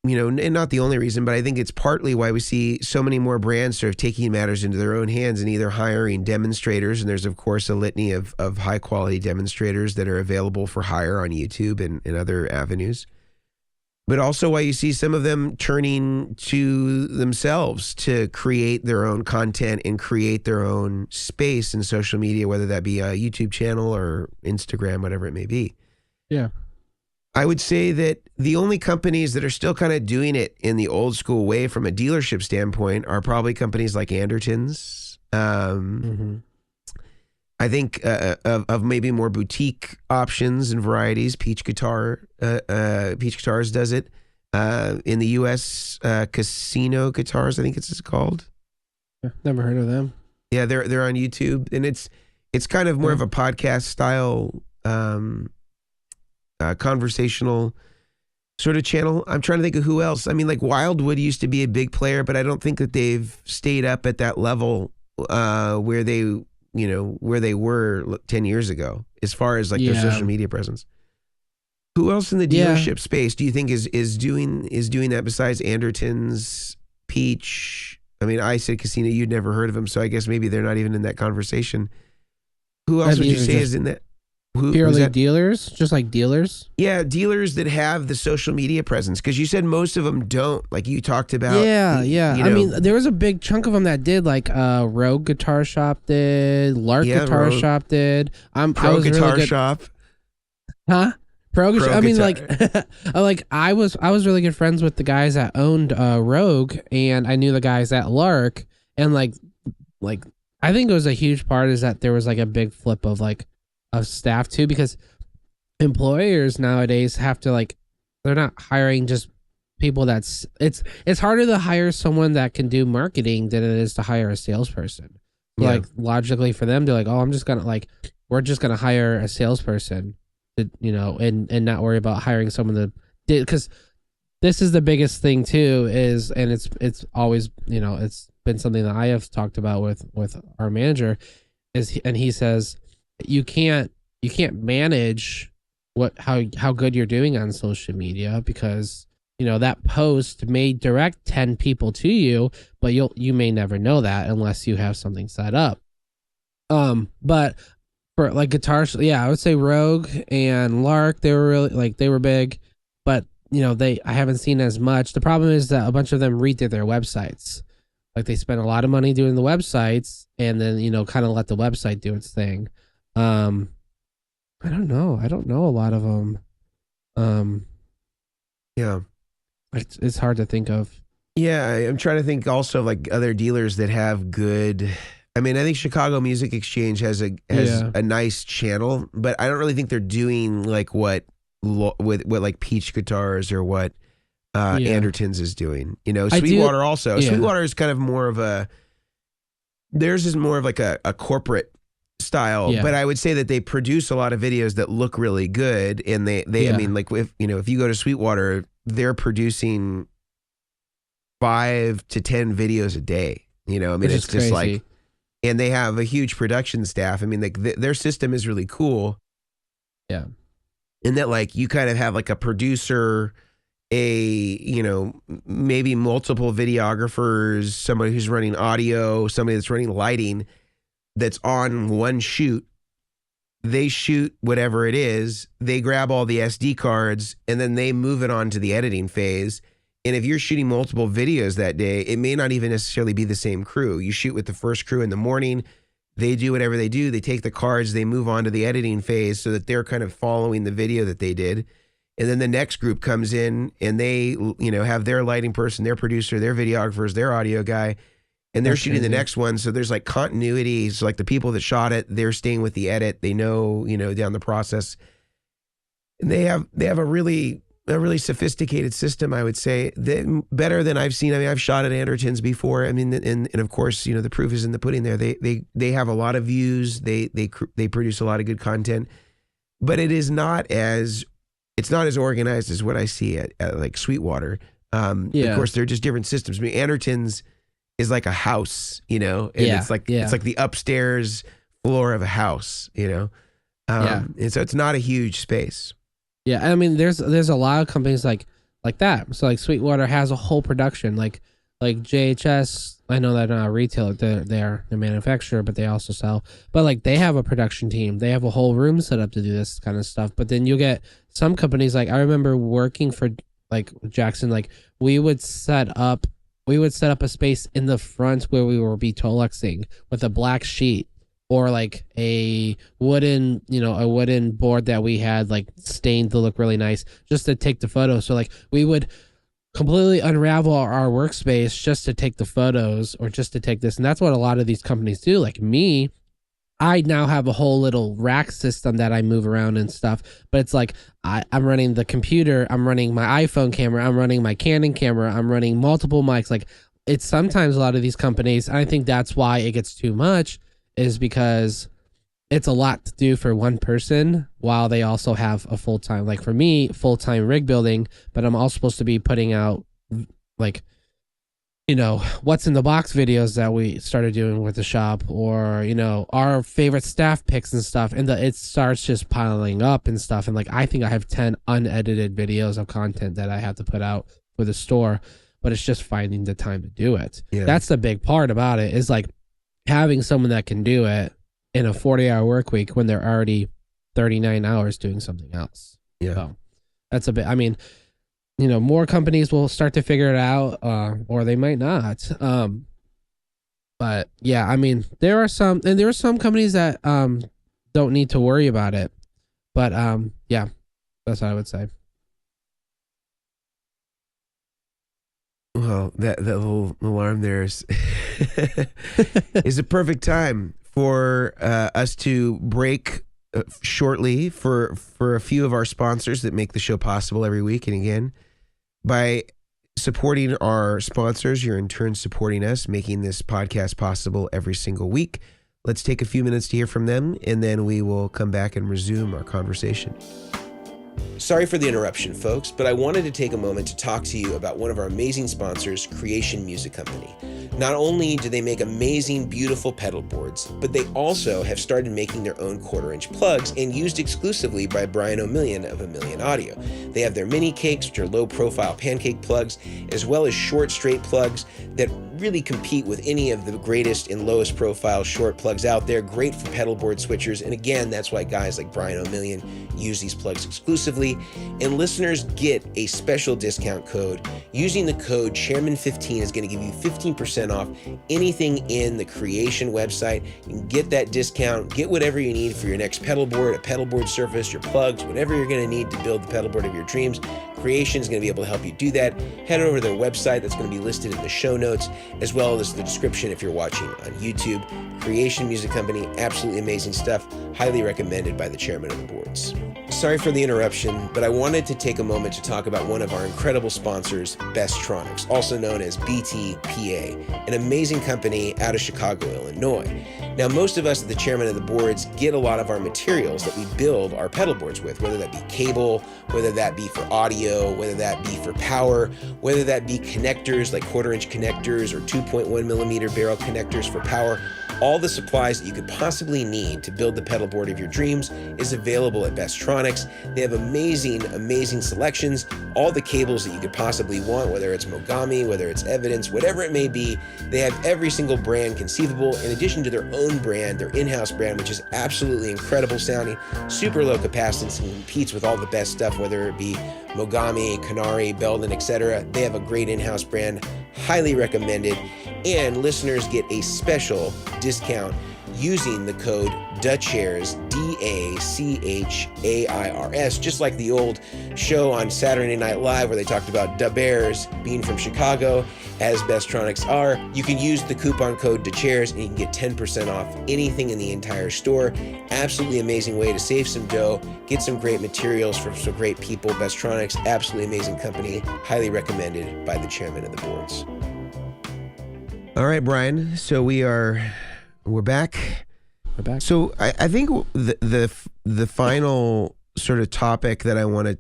you know, and not the only reason, but I think it's partly why we see so many more brands sort of taking matters into their own hands and either hiring demonstrators. And there's, of course, a litany of high quality demonstrators that are available for hire on YouTube and other avenues. But also why you see some of them turning to themselves to create their own content and create their own space in social media, whether that be a YouTube channel or Instagram, whatever it may be. Yeah. I would say that the only companies that are still kind of doing it in the old school way from a dealership standpoint are probably companies like Anderton's. I think of maybe more boutique options and varieties. Peach Guitars does it. In the U.S., Casino Guitars, I think it's called. Never heard of them. Yeah, they're on YouTube, and it's kind of more of a podcast style, conversational sort of channel. I'm trying to think of who else. I mean, like Wildwood used to be a big player, but I don't think that they've stayed up at that level where they were 10 years ago, as far as like their social media presence. Who else in the dealership space do you think is doing that besides Anderton's, Peach? I mean, I said Casino, you'd never heard of them, so I guess maybe they're not even in that conversation. Who else would you say is in that? who's Purely that? dealers, just like dealers. Yeah, dealers that have the social media presence, because you said most of them don't. Like you talked about. Yeah, yeah. You I know, mean, there was a big chunk of them that did, like Rogue Guitar Shop did, Lark Guitar Rogue, Shop did. I Pro was Guitar really good. Shop. Huh? Pro I mean, Guitar. I was really good friends with the guys that owned Rogue, and I knew the guys at Lark, and like I think it was a huge part is that there was like a big flip of staff too, because employers nowadays have to they're not hiring just people it's harder to hire someone that can do marketing than it is to hire a salesperson. Yeah. Like logically for them, they're like, oh, we're just gonna hire a salesperson to, and not worry about hiring someone to, because this is the biggest thing too and it's always, it's been something that I have talked about with our manager and he says you can't manage how good you're doing on social media, because that post may direct 10 people to you, but you may never know that unless you have something set up. But for like guitars, yeah, I would say Rogue and Lark, they were really they were big, but I haven't seen as much. The problem is that a bunch of them redid their websites. Like they spent a lot of money doing the websites and then kind of let the website do its thing. I don't know a lot of them. Yeah. It's hard to think of. Yeah, I'm trying to think also of like other dealers that have good. I mean, I think Chicago Music Exchange has a nice channel, but I don't really think they're doing like what like Peach Guitars or what Andertons is doing. Sweetwater also. Yeah. Sweetwater is kind of more of theirs is more of like a corporate style, but I would say that they produce a lot of videos that look really good, and they I mean, like if you go to Sweetwater, they're producing 5 to 10 videos a day. I mean, Which it's is just crazy. like, and they have a huge production staff. I mean, like their system is really cool. Yeah. In that, like, you kind of have like a producer, maybe multiple videographers, somebody who's running audio, somebody that's running lighting, that's on one shoot. They shoot whatever it is, they grab all the SD cards, and then they move it on to the editing phase. And if you're shooting multiple videos that day, it may not even necessarily be the same crew. You shoot with the first crew in the morning, they do whatever they do, they take the cards, they move on to the editing phase so that they're kind of following the video that they did. And then the next group comes in and they, have their lighting person, their producer, their videographers, their audio guy, and they're shooting the next one. So there's like continuity. So like the people that shot it, they're staying with the edit. They know, down the process. And they have a really sophisticated system, I would say, better than I've seen. I mean, I've shot at Andertons before. I mean, and of course, the proof is in the pudding there. They have a lot of views. They produce a lot of good content, but it's not as organized as what I see at like Sweetwater. Of course, they're just different systems. I mean, Andertons is like a house, and it's like the upstairs floor of a house, and so it's not a huge space. Yeah, I mean, there's a lot of companies like that. So like Sweetwater has a whole production, like JHS. I know they're not a retailer; they're a manufacturer, but they also sell. But like they have a production team. They have a whole room set up to do this kind of stuff. But then you get some companies, like I remember working for like Jackson. Like we would set up a space in the front where we were Betolexing with a black sheet, or like a wooden board that we had like stained to look really nice just to take the photo. So like we would completely unravel our workspace just to take the photos or just to take this. And that's what a lot of these companies do. Like me, I now have a whole little rack system that I move around and stuff, but it's like I'm running the computer, I'm running my iPhone camera, I'm running my Canon camera, I'm running multiple mics. Like it's sometimes a lot of these companies, I think that's why it gets too much, is because it's a lot to do for one person while they also have a full-time, like for me, full-time rig building, but I'm also supposed to be putting out like, what's in the box videos that we started doing with the shop, or, our favorite staff picks and stuff. And it starts just piling up and stuff. And like, I think I have 10 unedited videos of content that I have to put out for the store, but it's just finding the time to do it. Yeah. That's the big part about it, is like having someone that can do it in a 40-hour work week when they're already 39 hours doing something else. Yeah. So that's a bit, I mean, more companies will start to figure it out, or they might not. But yeah, I mean, there are some companies that don't need to worry about it. But yeah, that's what I would say. Well, that little alarm there is is a perfect time for us to break shortly for a few of our sponsors that make the show possible every week. And again, by supporting our sponsors, you're in turn supporting us, making this podcast possible every single week. Let's take a few minutes to hear from them, and then we will come back and resume our conversation. Sorry for the interruption, folks, but I wanted to take a moment to talk to you about one of our amazing sponsors, Creation Music Company. Not only do they make amazing, beautiful pedal boards, but they also have started making their own quarter-inch plugs and used exclusively by Brian Omilion of Omilion Audio. They have their mini cakes, which are low-profile pancake plugs, as well as short, straight plugs that really compete with any of the greatest and lowest profile short plugs out there. Great for pedal board switchers. And again, that's why guys like Brian Omilion use these plugs exclusively. And listeners get a special discount code. Using the code Chairmen15 is going to give you 15% off anything in the Creation website. You can get that discount, get whatever you need for your next pedal board, a pedal board surface, your plugs, whatever you're going to need to build the pedal board of your dreams. Creation is going to be able to help you do that. Head over to their website. That's going to be listed in the show notes, as well as the description if you're watching on YouTube. Creation Music Company, absolutely amazing stuff. Highly recommended by the chairman of the boards. Sorry for the interruption, but I wanted to take a moment to talk about one of our incredible sponsors, Bestronix, also known as BTPA, an amazing company out of Chicago, Illinois. Now, most of us at the chairman of the boards get a lot of our materials that we build our pedal boards with, whether that be cable, whether that be for audio, whether that be for power, whether that be connectors like quarter-inch connectors or 2.1 millimeter barrel connectors for power. All the supplies that you could possibly need to build the pedal board of your dreams is available at Bestronix. They have amazing, amazing selections. All the cables that you could possibly want, whether it's Mogami, whether it's Evidence, whatever it may be, they have every single brand conceivable, in addition to their own brand, their in-house brand, which is absolutely incredible sounding, super low capacitance, and competes with all the best stuff, whether it be Mogami, Canary, Belden, etc. They have a great in-house brand, highly recommended, and listeners get a special discount using the code DACHAIRS, DACHAIRS, just like the old show on Saturday Night Live where they talked about Da Bears being from Chicago, as Bestronix are. You can use the coupon code DACHAIRS and you can get 10% off anything in the entire store. Absolutely amazing way to save some dough, get some great materials from some great people. Bestronix, absolutely amazing company, highly recommended by the chairman of the boards. All right, Brian. So we're back. We're back. So I think the final sort of topic that I want to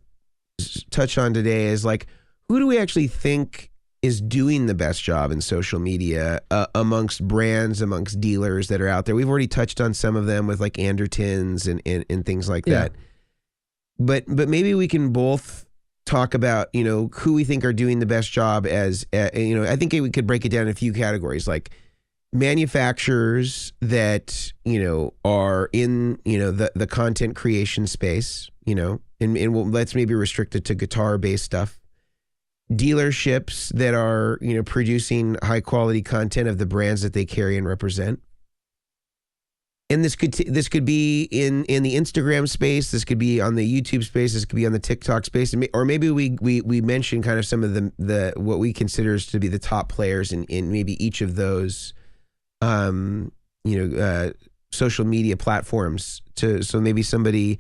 touch on today is like, who do we actually think is doing the best job in social media amongst brands, amongst dealers that are out there? We've already touched on some of them with like Andertons and things like that. But maybe we can both talk about, who we think are doing the best job as, I think we could break it down in a few categories, like manufacturers that, are in, the content creation space, and let's maybe restrict it to guitar-based stuff. Dealerships that are, producing high-quality content of the brands that they carry and represent. And this could be in the Instagram space. This could be on the YouTube space. This could be on the TikTok space, or maybe we mention kind of some of the what we consider to be the top players in maybe each of those, social media platforms. So maybe somebody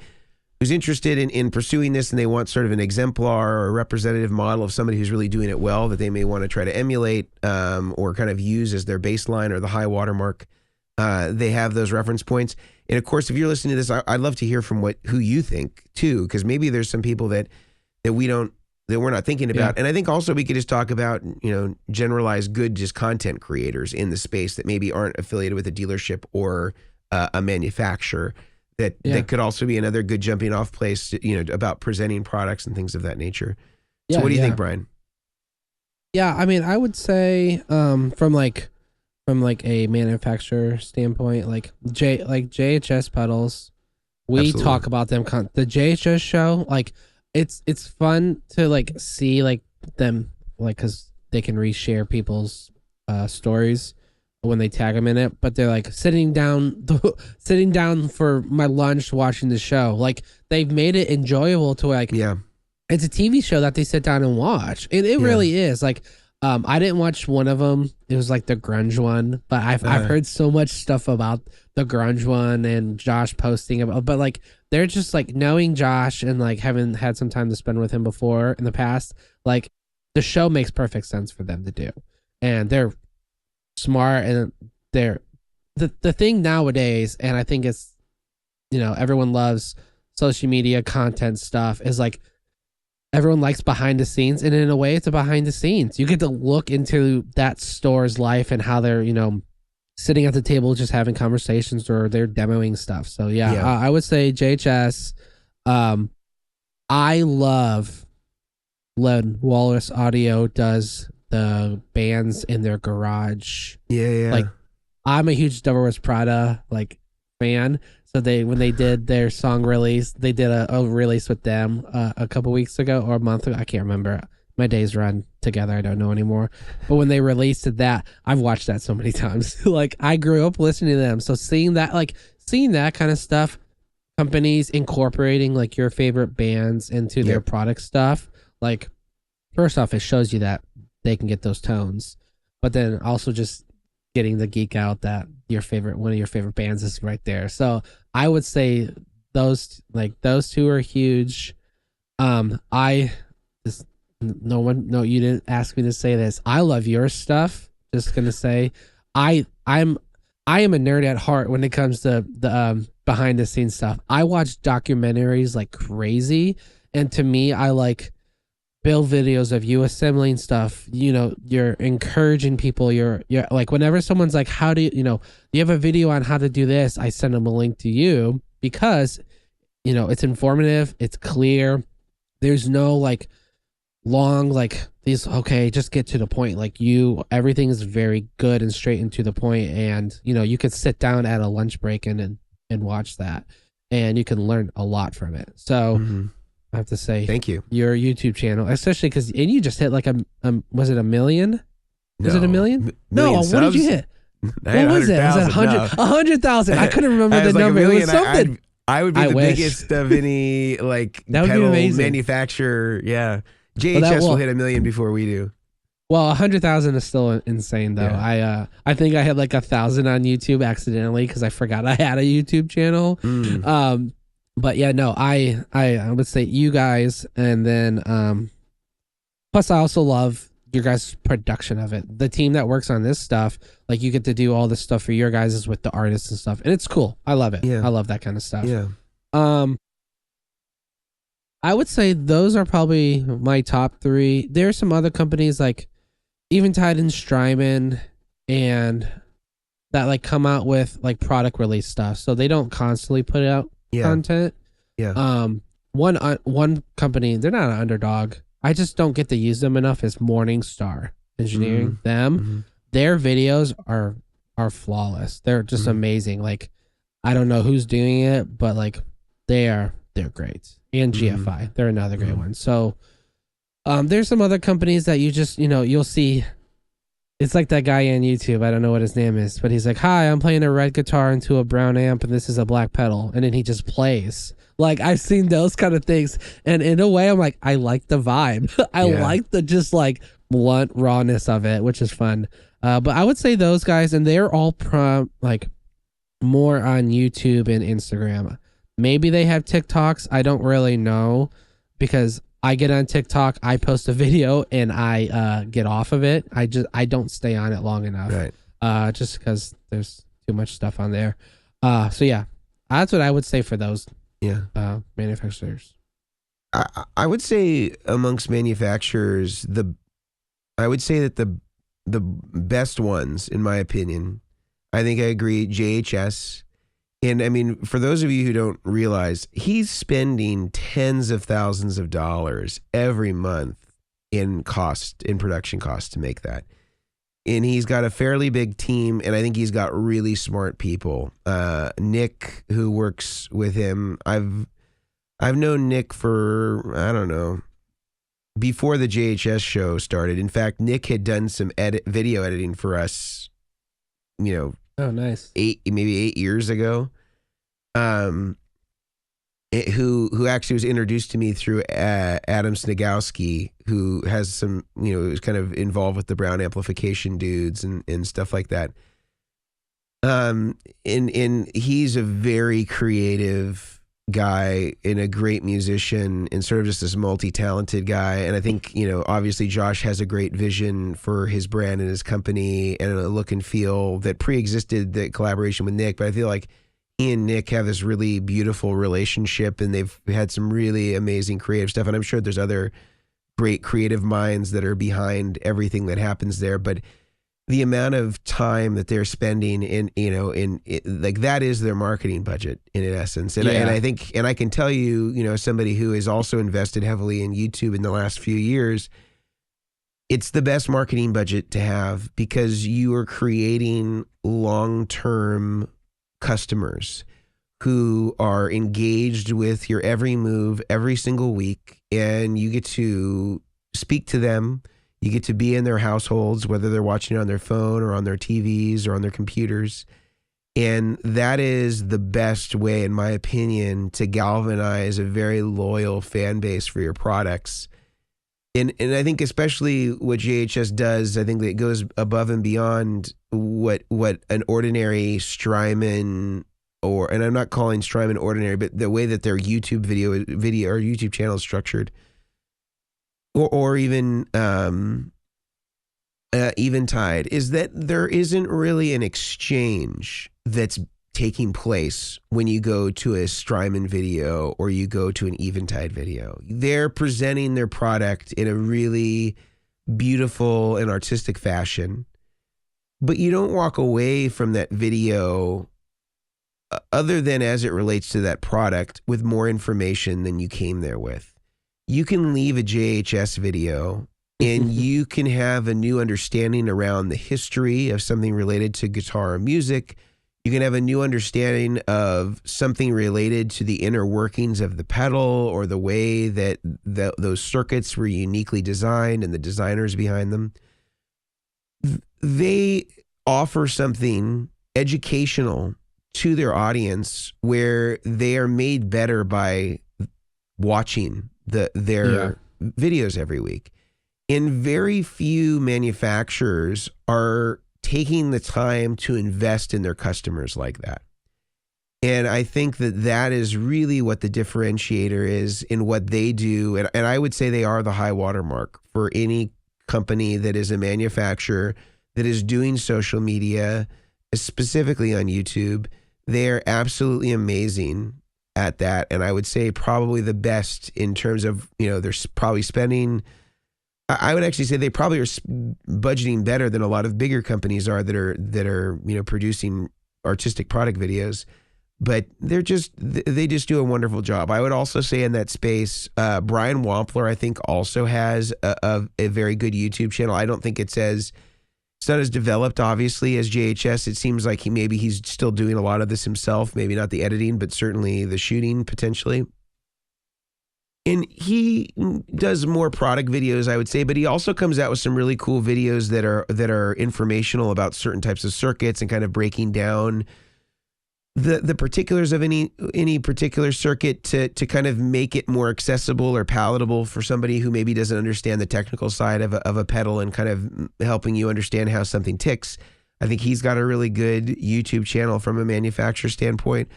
who's interested in pursuing this and they want sort of an exemplar or a representative model of somebody who's really doing it well that they may want to try to emulate or kind of use as their baseline or the high watermark. They have those reference points. And of course, if you're listening to this, I'd love to hear from who you think too, because maybe there's some people that we're not thinking about. Yeah. And I think also we could just talk about, generalized good just content creators in the space that maybe aren't affiliated with a dealership or a manufacturer that could also be another good jumping off place, about presenting products and things of that nature. So what do you think, Brian? Yeah, I mean, I would say from a manufacturer standpoint, like JHS pedals, We Absolutely. talk about them. The JHS show, like it's fun to like see like them like because they can reshare people's stories when they tag them in it. But they're like sitting down for my lunch watching the show. Like they've made it enjoyable to like Yeah. it's a TV show that they sit down and watch. It really is. Like, I didn't watch one of them. It was like the grunge one, but I've heard so much stuff about the grunge one and Josh posting about. But like, they're just like knowing Josh and like having had some time to spend with him before in the past. Like, the show makes perfect sense for them to do, and they're smart and they're the thing nowadays. And I think it's everyone loves social media content stuff. Is like everyone likes behind the scenes, and in a way it's a behind the scenes. You get to look into that store's life and how they're sitting at the table just having conversations or they're demoing stuff. So I would say JHS. I love when Walrus Audio does the bands in their garage. Like, I'm a huge Devil Wears Prada like fan. So when they did their song release, they did a release with them a couple weeks ago or a month ago. I can't remember. My days run together. I don't know anymore. But when they released that, I've watched that so many times. Like, I grew up listening to them. So seeing that kind of stuff, companies incorporating like your favorite bands into their product stuff, like, first off, it shows you that they can get those tones. But then also just getting the geek out that one of your favorite bands is right there. So I would say those two are huge. You didn't ask me to say this. I love your stuff. Just gonna say, I am a nerd at heart when it comes to the behind the scenes stuff. I watch documentaries like crazy, and to me, I like build videos of you assembling stuff. You're encouraging people. You're like, whenever someone's like, how do you have a video on how to do this, I send them a link to you because it's informative, it's clear, there's no like long like these, okay, just get to the point. Like, everything is very good and straight and to the point, and you could sit down at a lunch break and watch that, and you can learn a lot from it. So I have to say, thank you. Your YouTube channel, especially because you just hit like was it 1 million? Was it 1 million? No, what did you hit? What was it? Was it 100,000? I couldn't remember the number. It was something. I would be the biggest of any like pedal manufacturer. Yeah, JHS will hit 1 million before we do. Well, 100,000 is still insane, though. Yeah. I think I had like 1,000 on YouTube accidentally because I forgot I had a YouTube channel. But yeah, no, I would say you guys, and then plus I also love your guys' production of it. The team that works on this stuff, like, you get to do all this stuff for your guys with the artists and stuff, and it's cool. I love it. I love that kind of stuff. I would say those are probably my top 3. There are some other companies like Eventide and Strymon and that like come out with like product release stuff, so they don't constantly put out content. One company, they're not an underdog, I just don't get to use them enough, is Morningstar Engineering. Their videos are flawless. They're just amazing. Like, I don't know who's doing it, but like they're great. And GFI, they're another great one. So there's some other companies that you just you'll see. It's like that guy on YouTube. I don't know what his name is, but he's like, "Hi, I'm playing a red guitar into a brown amp, and this is a black pedal." And then he just plays. Like, I've seen those kind of things, and in a way, I'm like, I like the vibe. I like the just like blunt rawness of it, which is fun. But I would say those guys, and they're all like more on YouTube and Instagram. Maybe they have TikToks. I don't really know, because I get on TikTok, I post a video, and I get off of it. I don't stay on it long enough, right? Just because there's too much stuff on there. So yeah, that's what I would say for those manufacturers. I would say amongst manufacturers, I would say that the best ones, in my opinion, I think I agree, JHS. And I mean, for those of you who don't realize, he's spending tens of thousands of dollars every month in production costs to make that. and he's got a fairly big team, and I think he's got really smart people. Nick, who works with him, I've known Nick for, I don't know, before the JHS show started. In fact, Nick had done some video editing for us, Oh, nice. maybe 8 years ago. Who actually was introduced to me through Adam Snagowski, who has some, was kind of involved with the Brown amplification dudes and stuff like that. And he's a very creative guy and a great musician and sort of just this multi-talented guy. And I think, obviously Josh has a great vision for his brand and his company and a look and feel that pre-existed the collaboration with Nick. But I feel like he and Nick have this really beautiful relationship, and they've had some really amazing creative stuff. And I'm sure there's other great creative minds that are behind everything that happens there. But the amount of time that they're spending in like that is their marketing budget in essence. And, and I think, and I can tell you, somebody who has also invested heavily in YouTube in the last few years, it's the best marketing budget to have because you are creating long-term customers who are engaged with your every move every single week, and you get to speak to them. You get to be in their households, whether they're watching it on their phone or on their TVs or on their computers. And that is the best way, in my opinion, to galvanize a very loyal fan base for your products. And I think especially what JHS does, I think that it goes above and beyond what an ordinary Strymon, and I'm not calling Strymon ordinary, but the way that their YouTube video or YouTube channel is structured, or even Eventide, is that there isn't really an exchange that's taking place when you go to a Strymon video or you go to an Eventide video. They're presenting their product in a really beautiful and artistic fashion, but you don't walk away from that video other than as it relates to that product with more information than you came there with. You can leave a JHS video and you can have a new understanding around the history of something related to guitar or music. You can have a new understanding of something related to the inner workings of the pedal or the way that those circuits were uniquely designed and the designers behind them. They offer something educational to their audience where they are made better by watching their videos every week. And very few manufacturers are taking the time to invest in their customers like that. And I think that is really what the differentiator is in what they do. And I would say they are the high watermark for any company that is a manufacturer that is doing social media, specifically on YouTube. They're absolutely amazing at that. And I would say probably the best in terms of, they're probably spending, I would actually say they probably are budgeting better than a lot of bigger companies are that are producing artistic product videos, but they just do a wonderful job. I would also say in that space, Brian Wampler, I think, also has a very good YouTube channel. I don't think it's not as developed, obviously, as JHS. It seems like he's still doing a lot of this himself, maybe not the editing, but certainly the shooting potentially. And he does more product videos, I would say, but he also comes out with some really cool videos that are informational about certain types of circuits and kind of breaking down the particulars of any particular circuit to kind of make it more accessible or palatable for somebody who maybe doesn't understand the technical side of a pedal, and kind of helping you understand how something ticks. I think he's got a really good YouTube channel from a manufacturer standpoint.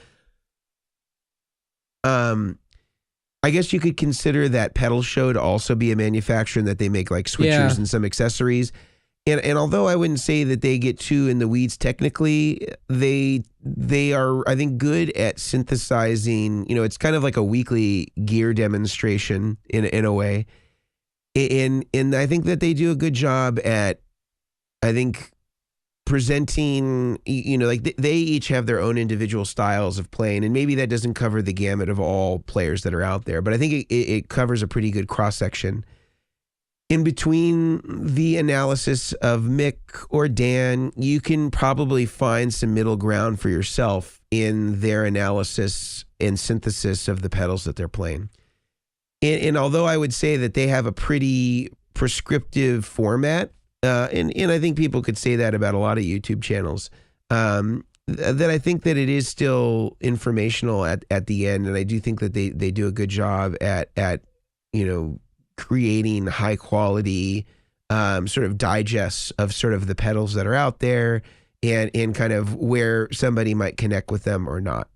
I guess you could consider that Pedal Show to also be a manufacturer, and that they make like switchers and some accessories. And although I wouldn't say that they get too in the weeds technically, they are, I think, good at synthesizing. It's kind of like a weekly gear demonstration in a way. And I think that they do a good job at, I think, presenting, like they each have their own individual styles of playing, and maybe that doesn't cover the gamut of all players that are out there, but I think it covers a pretty good cross section. in between the analysis of Mick or Dan, you can probably find some middle ground for yourself in their analysis and synthesis of the pedals that they're playing. And although I would say that they have a pretty prescriptive format, and I think people could say that about a lot of YouTube channels, that I think that it is still informational at the end. And I do think that they do a good job at creating high quality sort of digests of sort of the pedals that are out there and kind of where somebody might connect with them or not.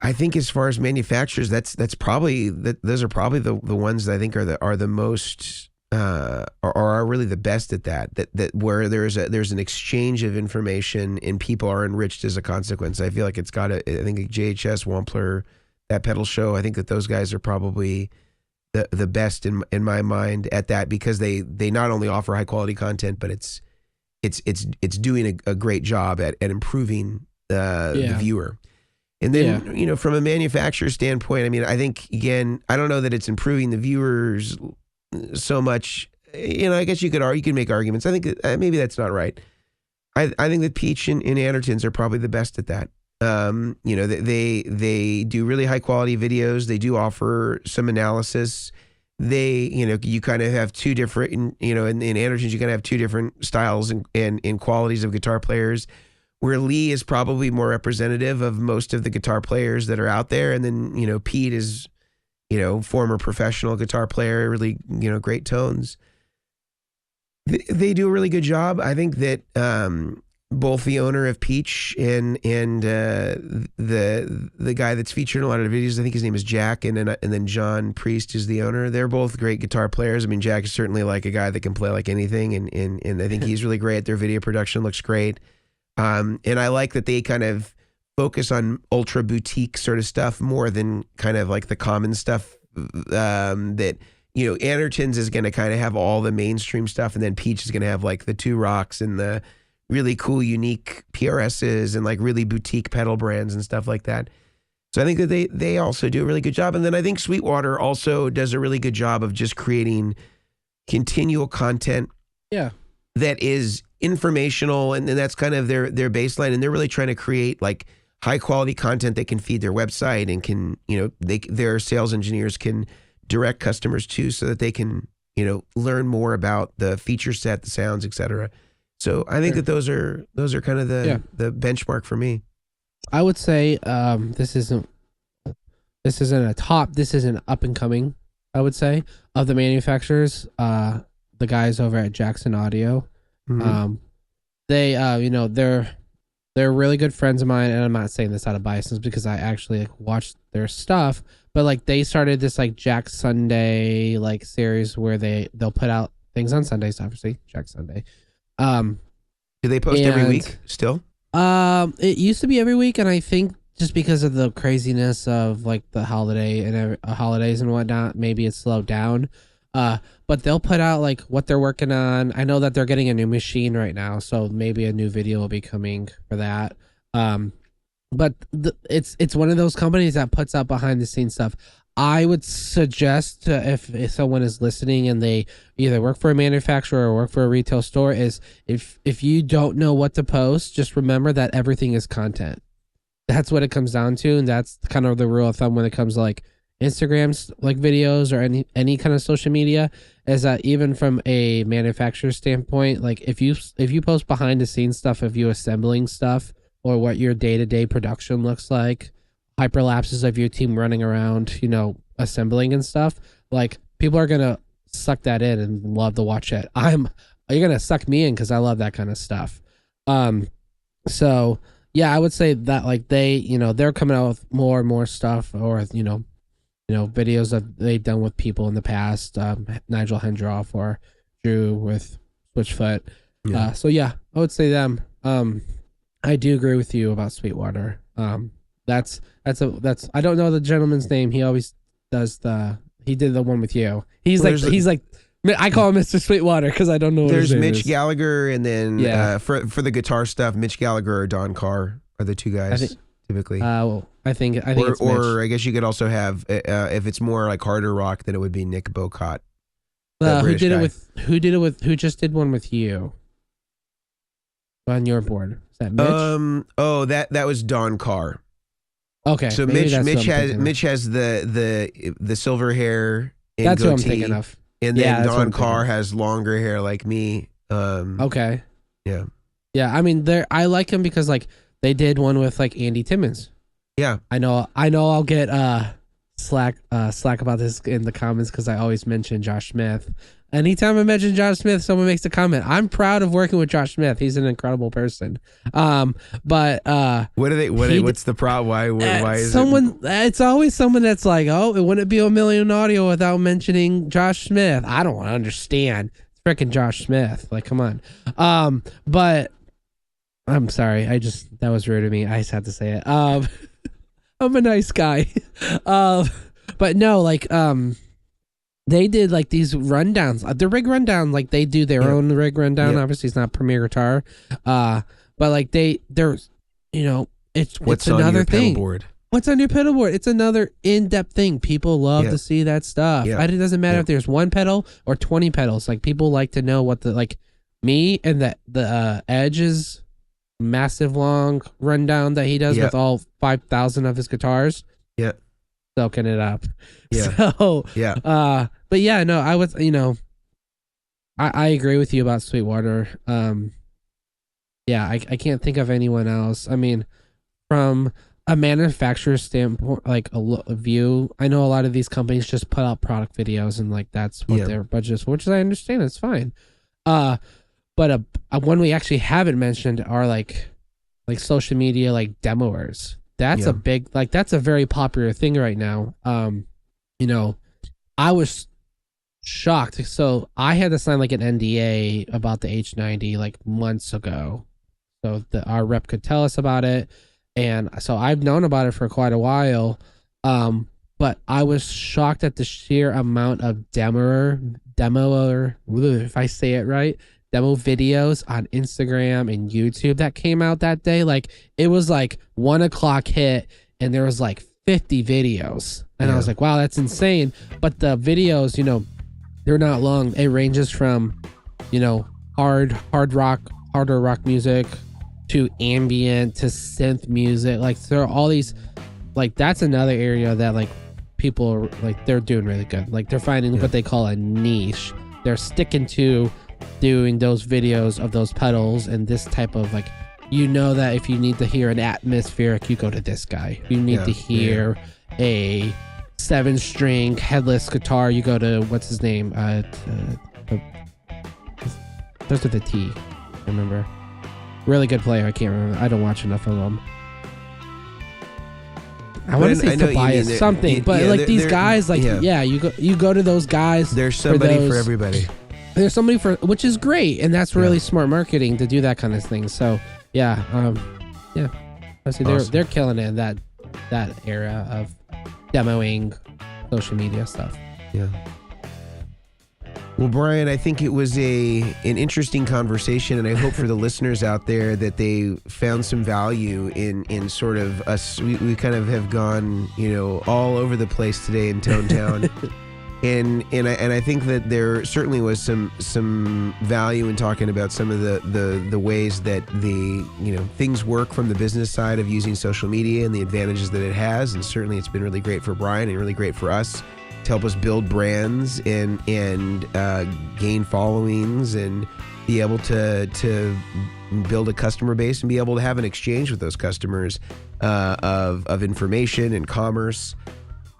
I think as far as manufacturers, those are probably the ones that I think are the most are really the best at that where there's an exchange of information and people are enriched as a consequence. I feel like I think JHS, Wampler, that pedal show, I think that those guys are probably the best in my mind at that, because they not only offer high quality content, but it's doing a great job at improving the viewer. And then, from a manufacturer standpoint, I mean, I think, again, I don't know that it's improving the viewers so much. I guess you can make arguments. I think maybe that's not right. I think that Peach and Andertons are probably the best at that. They do really high quality videos. They do offer some analysis. You kind of have two different, in Andertons, you kind of have two different styles and qualities of guitar players, where Lee is probably more representative of most of the guitar players that are out there. And then, Pete is, former professional guitar player, really, great tones. They do a really good job. I think that both the owner of Peach and the guy that's featured in a lot of the videos, I think his name is Jack, and then John Priest is the owner. They're both great guitar players. I mean, Jack is certainly like a guy that can play like anything, and I think he's really great. Their video production looks great. And I like that they kind of focus on ultra boutique sort of stuff more than kind of like the common stuff that, Andertons is going to kind of have all the mainstream stuff, and then Peach is going to have like the Two Rocks and the really cool, unique PRSs and like really boutique pedal brands and stuff like that. So I think that they also do a really good job. And then I think Sweetwater also does a really good job of just creating continual content. Yeah. That is informational, and that's kind of their baseline, and they're really trying to create like high quality content that can feed their website and can, their sales engineers can direct customers to, so that they can, learn more about the feature set, the sounds, etc. So I think that those are kind of the benchmark for me. I would say this isn't up and coming, I would say, of the manufacturers. The guys over at Jackson Audio. Mm-hmm. They're really good friends of mine, and I'm not saying this out of biases because I actually watched their stuff, but like they started this like Jack Sunday like series where they'll put out things on Sundays, obviously Jack Sunday. Do they post every week still? It used to be every week, and I think just because of the craziness of like the holidays and whatnot, maybe it's slowed down. But they'll put out like what they're working on. I know that they're getting a new machine right now, so maybe a new video will be coming for that. But it's one of those companies that puts out behind the scenes stuff. I would suggest if someone is listening and they either work for a manufacturer or work for a retail store, is if you don't know what to post, just remember that everything is content. That's what it comes down to, and that's kind of the rule of thumb when it comes to like Instagram's like videos or any kind of social media, is that even from a manufacturer standpoint, like if you post behind the scenes stuff of you assembling stuff or what your day-to-day production looks like, hyperlapses of your team running around, assembling and stuff, like people are gonna suck that in and love to watch it. You're gonna suck me in because I love that kind of stuff. So yeah, I would say that like they're coming out with more and more stuff, or videos that they've done with people in the past, Nigel Hendroff or Drew with Switchfoot. Yeah. So yeah, I would say them. I do agree with you about Sweetwater. That's I don't know the gentleman's name. He always does he did the one with you. He's like I call him Mr. Sweetwater because I don't know what his name Mitch is. Gallagher, and then for the guitar stuff, Mitch Gallagher or Don Carr are the two guys. typically. I think or, it's Mitch. or I guess you could also have if it's more like harder rock, then it would be Nick Bocott. Who just did one with you on your board? Is that Mitch? That was Don Carr. Okay, so Mitch has the silver hair and that's goatee, what I'm thinking of. and then Don Carr has longer hair like me. Okay. Yeah. Yeah, I mean, I like him because like they did one with like Andy Timmons. Yeah. I know I'll get slack about this in the comments because I always mention Josh Smith. Anytime I mention Josh Smith, someone makes a comment. I'm proud of working with Josh Smith. He's an incredible person. But what's the problem? Why is someone? It's always someone that's like, oh, it wouldn't be Omilion audio without mentioning Josh Smith. I don't understand. It's freaking Josh Smith. Like, come on. But I'm sorry. That was rude of me. I just had to say it. I'm a nice guy. But no, like, they did like these rundowns, the rig rundown, like they do their own rig rundown. Yep. Obviously it's not Premier Guitar. But like there's, it's another thing. Pedalboard? What's on your pedalboard? It's another in-depth thing. People love to see that stuff. It doesn't matter if there's one pedal or 20 pedals. Like people like to know what me and the Edge's massive long rundown that he does with all 5,000 of his guitars. Yeah. Soaking it up. Yeah. So, but yeah, no, I was, I agree with you about Sweetwater. I can't think of anyone else. I mean, from a manufacturer's standpoint, like a view, I know a lot of these companies just put out product videos and like that's what their budget is, which I understand. It's fine. But one we actually haven't mentioned are like social media, like demoers. That's a big, that's a very popular thing right now. I was shocked. So I had to sign like an NDA about the H90 like months ago. So our rep could tell us about it. And so I've known about it for quite a while. But I was shocked at the sheer amount of demoer, if I say it right, demo videos on Instagram and YouTube that came out that day. Like it was like 1:00 hit and there was like 50 videos and I was like, wow, that's insane. But the videos, they're not long. It ranges from, harder rock music to ambient to synth music. Like there are all these, like that's another area that like people are like, they're doing really good. Like they're finding what they call a niche. They're sticking to doing those videos of those pedals and this type of like, that if you need to hear an atmospheric, you go to this guy. If you need to hear a 7-string headless guitar, you go to what's his name? Those are the T. I remember. Really good player. I can't remember. I don't watch enough of them. I want to say Tobias something, but these guys, you go to those guys. There's somebody for everybody. There's somebody which is great, and that's really smart marketing to do that kind of thing. So obviously they're killing it in that era of demoing social media stuff. Yeah. Well, Brian, I think it was an interesting conversation, and I hope for the listeners out there that they found some value in sort of us. We kind of have gone, all over the place today in Tone Town. And I think that there certainly was some value in talking about some of the ways that things work from the business side of using social media and the advantages that it has. And certainly it's been really great for Brian and really great for us to help us build brands and gain followings and be able to build a customer base and be able to have an exchange with those customers of information and commerce.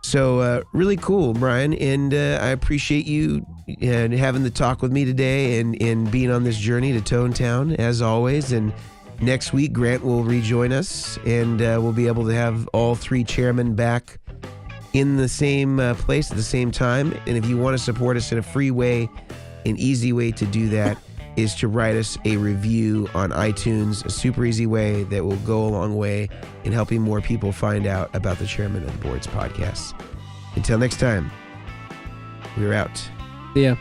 So really cool, Brian, and I appreciate you having the talk with me today and being on this journey to Tone Town, as always. And next week, Grant will rejoin us, and we'll be able to have all three chairmen back in the same place at the same time. And if you want to support us in a free way, an easy way to do that is to write us a review on iTunes, a super easy way that will go a long way in helping more people find out about the Chairman of the Boards podcast. Until next time, we're out. See ya.